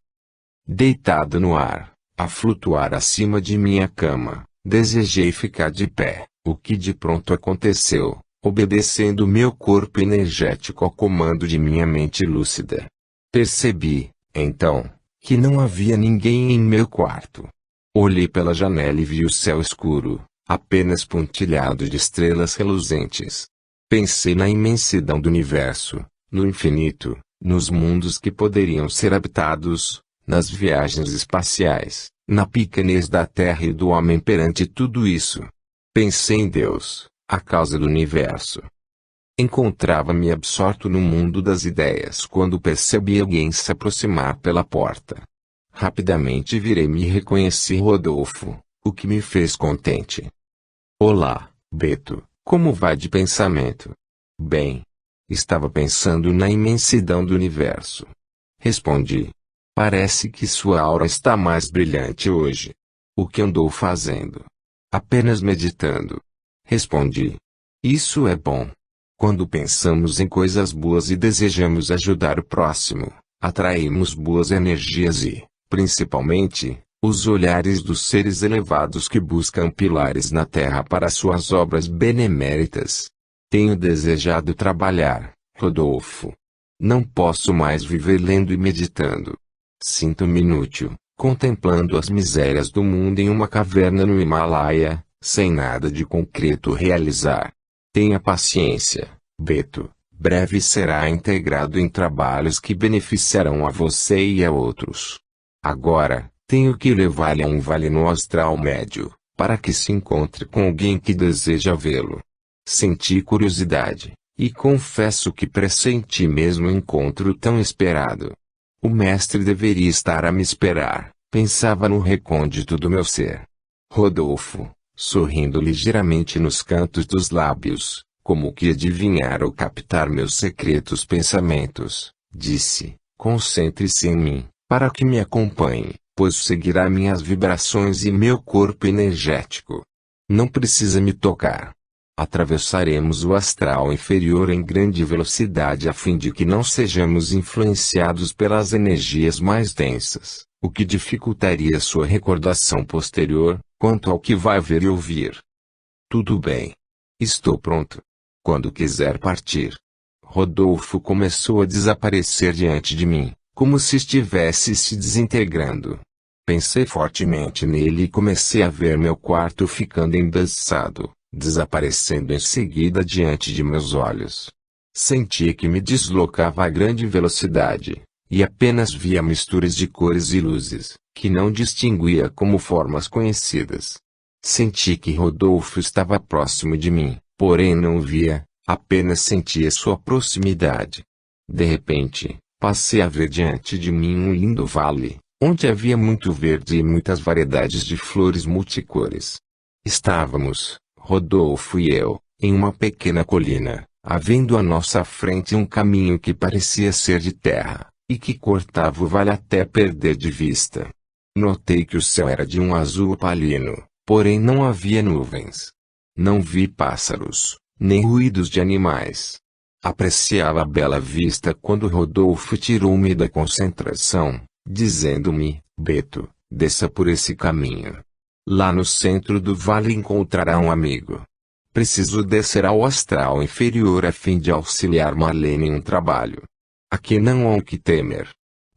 Deitado no ar, a flutuar acima de minha cama, desejei ficar de pé, o que de pronto aconteceu, obedecendo meu corpo energético ao comando de minha mente lúcida. Percebi, então, que não havia ninguém em meu quarto. Olhei pela janela e vi o céu escuro, apenas pontilhado de estrelas reluzentes. Pensei na imensidão do universo, no infinito, nos mundos que poderiam ser habitados, nas viagens espaciais, na pequenez da Terra e do homem perante tudo isso. Pensei em Deus, a causa do universo. Encontrava-me absorto no mundo das ideias quando percebi alguém se aproximar pela porta. Rapidamente virei-me e reconheci Rodolfo, o que me fez contente. Olá, Beto, como vai de pensamento? Bem. Estava pensando na imensidão do universo. Respondi. Parece que sua aura está mais brilhante hoje. O que andou fazendo? Apenas meditando. Respondi. Isso é bom. Quando pensamos em coisas boas e desejamos ajudar o próximo, atraímos boas energias e, principalmente, os olhares dos seres elevados que buscam pilares na terra para suas obras beneméritas. Tenho desejado trabalhar, Rodolfo. Não posso mais viver lendo e meditando. Sinto-me inútil, contemplando as misérias do mundo em uma caverna no Himalaia, sem nada de concreto realizar. Tenha paciência, Beto. Breve será integrado em trabalhos que beneficiarão a você e a outros. Agora, tenho que levar-lhe a um vale no astral médio, para que se encontre com alguém que deseja vê-lo. Senti curiosidade, e confesso que pressenti mesmo o encontro tão esperado. O mestre deveria estar a me esperar, pensava no recôndito do meu ser. Rodolfo, sorrindo ligeiramente nos cantos dos lábios, como que adivinhar ou captar meus secretos pensamentos, disse, concentre-se em mim, para que me acompanhe, pois seguirá minhas vibrações e meu corpo energético. Não precisa me tocar. Atravessaremos o astral inferior em grande velocidade a fim de que não sejamos influenciados pelas energias mais densas, o que dificultaria sua recordação posterior, quanto ao que vai ver e ouvir. Tudo bem. Estou pronto. Quando quiser partir. Rodolfo começou a desaparecer diante de mim, como se estivesse se desintegrando. Pensei fortemente nele e comecei a ver meu quarto ficando embaçado, desaparecendo em seguida diante de meus olhos. Senti que me deslocava a grande velocidade, e apenas via misturas de cores e luzes, que não distinguia como formas conhecidas. Senti que Rodolfo estava próximo de mim, porém não o via, apenas sentia sua proximidade. De repente, passei a ver diante de mim um lindo vale, onde havia muito verde e muitas variedades de flores multicores. Estávamos, Rodolfo e eu, em uma pequena colina, havendo à nossa frente um caminho que parecia ser de terra, e que cortava o vale até perder de vista. Notei que o céu era de um azul opalino, porém não havia nuvens. Não vi pássaros, nem ruídos de animais. Apreciava a bela vista quando Rodolfo tirou-me da concentração, dizendo-me: Beto, desça por esse caminho. Lá no centro do vale encontrará um amigo. Preciso descer ao astral inferior a fim de auxiliar Marlene em um trabalho. Aqui não há o que temer.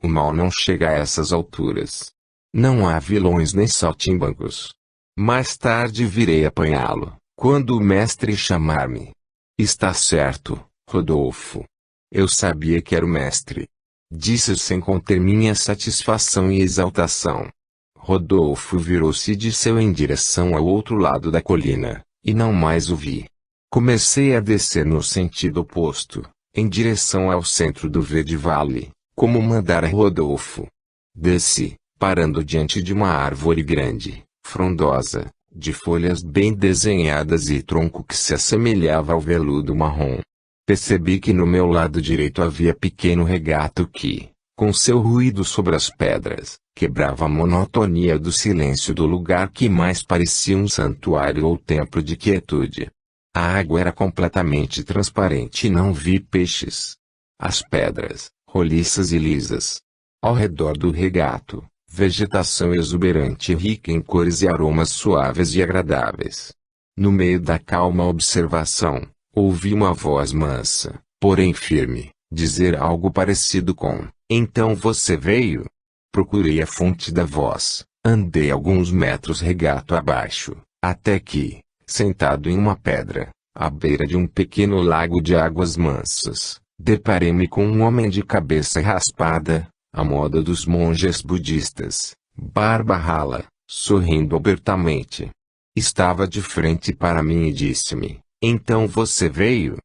O mal não chega a essas alturas. Não há vilões nem saltimbancos. Mais tarde virei apanhá-lo, quando o mestre chamar-me. Está certo, Rodolfo. Eu sabia que era o mestre. Disse sem conter minha satisfação e exaltação. Rodolfo virou-se e desceu em direção ao outro lado da colina, e não mais o vi. Comecei a descer no sentido oposto, em direção ao centro do verde vale, como mandara Rodolfo. Desci, parando diante de uma árvore grande, frondosa, de folhas bem desenhadas e tronco que se assemelhava ao veludo marrom. Percebi que no meu lado direito havia pequeno regato que, com seu ruído sobre as pedras, quebrava a monotonia do silêncio do lugar que mais parecia um santuário ou templo de quietude. A água era completamente transparente e não vi peixes. As pedras, roliças e lisas. Ao redor do regato, vegetação exuberante e rica em cores e aromas suaves e agradáveis. No meio da calma observação, ouvi uma voz mansa, porém firme, dizer algo parecido com: Então você veio? Procurei a fonte da voz, andei alguns metros regato abaixo, até que, sentado em uma pedra, à beira de um pequeno lago de águas mansas, deparei-me com um homem de cabeça raspada, à moda dos monges budistas, barba rala, sorrindo abertamente. Estava de frente para mim e disse-me: Então você veio?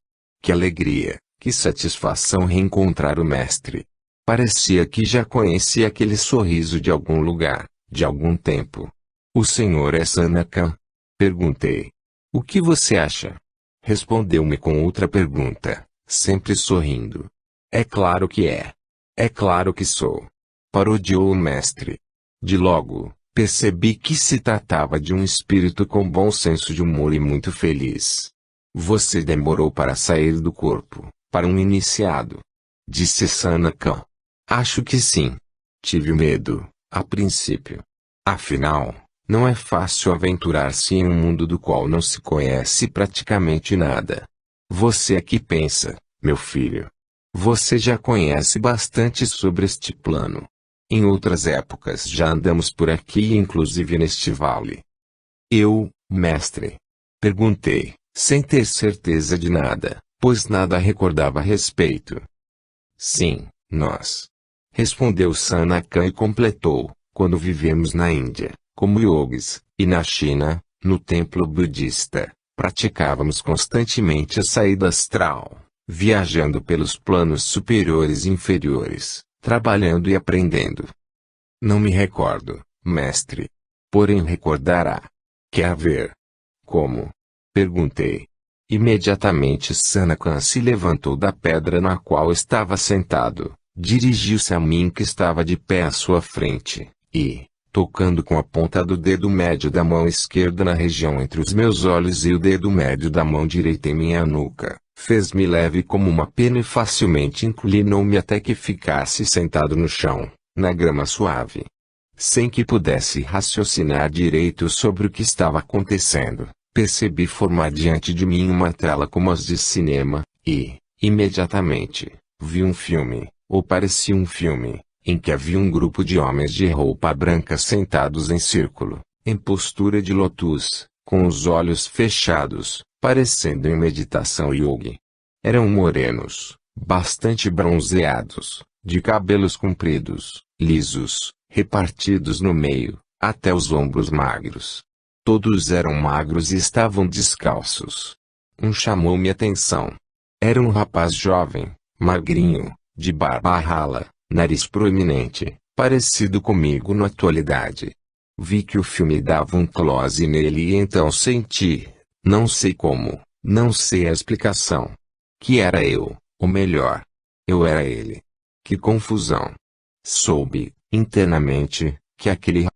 Que alegria, que satisfação reencontrar o mestre. Parecia que já conhecia aquele sorriso de algum lugar, de algum tempo. O senhor é Sanaka? Perguntei. O que você acha? Respondeu-me com outra pergunta, sempre sorrindo. É claro que é. É claro que sou. Parodiou o mestre. De logo, percebi que se tratava de um espírito com bom senso de humor e muito feliz. Você demorou para sair do corpo, para um iniciado? Disse Sanaka. Acho que sim. Tive medo, a princípio. Afinal, não é fácil aventurar-se em um mundo do qual não se conhece praticamente nada. Você aqui pensa, meu filho. Você já conhece bastante sobre este plano. Em outras épocas já andamos por aqui, inclusive neste vale. Eu, mestre? Perguntei, sem ter certeza de nada, pois nada recordava a respeito. Sim, nós. Respondeu Sanaka e completou: quando vivemos na Índia, como yogis, e na China, no templo budista, praticávamos constantemente a saída astral, viajando pelos planos superiores e inferiores, trabalhando e aprendendo. Não me recordo, mestre. Porém recordará. Quer ver? Como? Perguntei. Imediatamente Sanaka se levantou da pedra na qual estava sentado, dirigiu-se a mim que estava de pé à sua frente, e, tocando com a ponta do dedo médio da mão esquerda na região entre os meus olhos e o dedo médio da mão direita em minha nuca, fez-me leve como uma pena e facilmente inclinou-me até que ficasse sentado no chão, na grama suave. Sem que pudesse raciocinar direito sobre o que estava acontecendo, percebi formar diante de mim uma tela como as de cinema, e, imediatamente, vi um filme, ou parecia um filme, em que havia um grupo de homens de roupa branca sentados em círculo, em postura de lótus, com os olhos fechados, parecendo em meditação yogi. Eram morenos, bastante bronzeados, de cabelos compridos, lisos, repartidos no meio, até os ombros magros. Todos eram magros e estavam descalços. Um chamou minha atenção. Era um rapaz jovem, magrinho, de barba rala, nariz proeminente, parecido comigo na atualidade. Vi que o filme dava um close nele e então senti, não sei como, não sei a explicação, que era eu, ou melhor, eu era ele. Que confusão. Soube, internamente, que aquele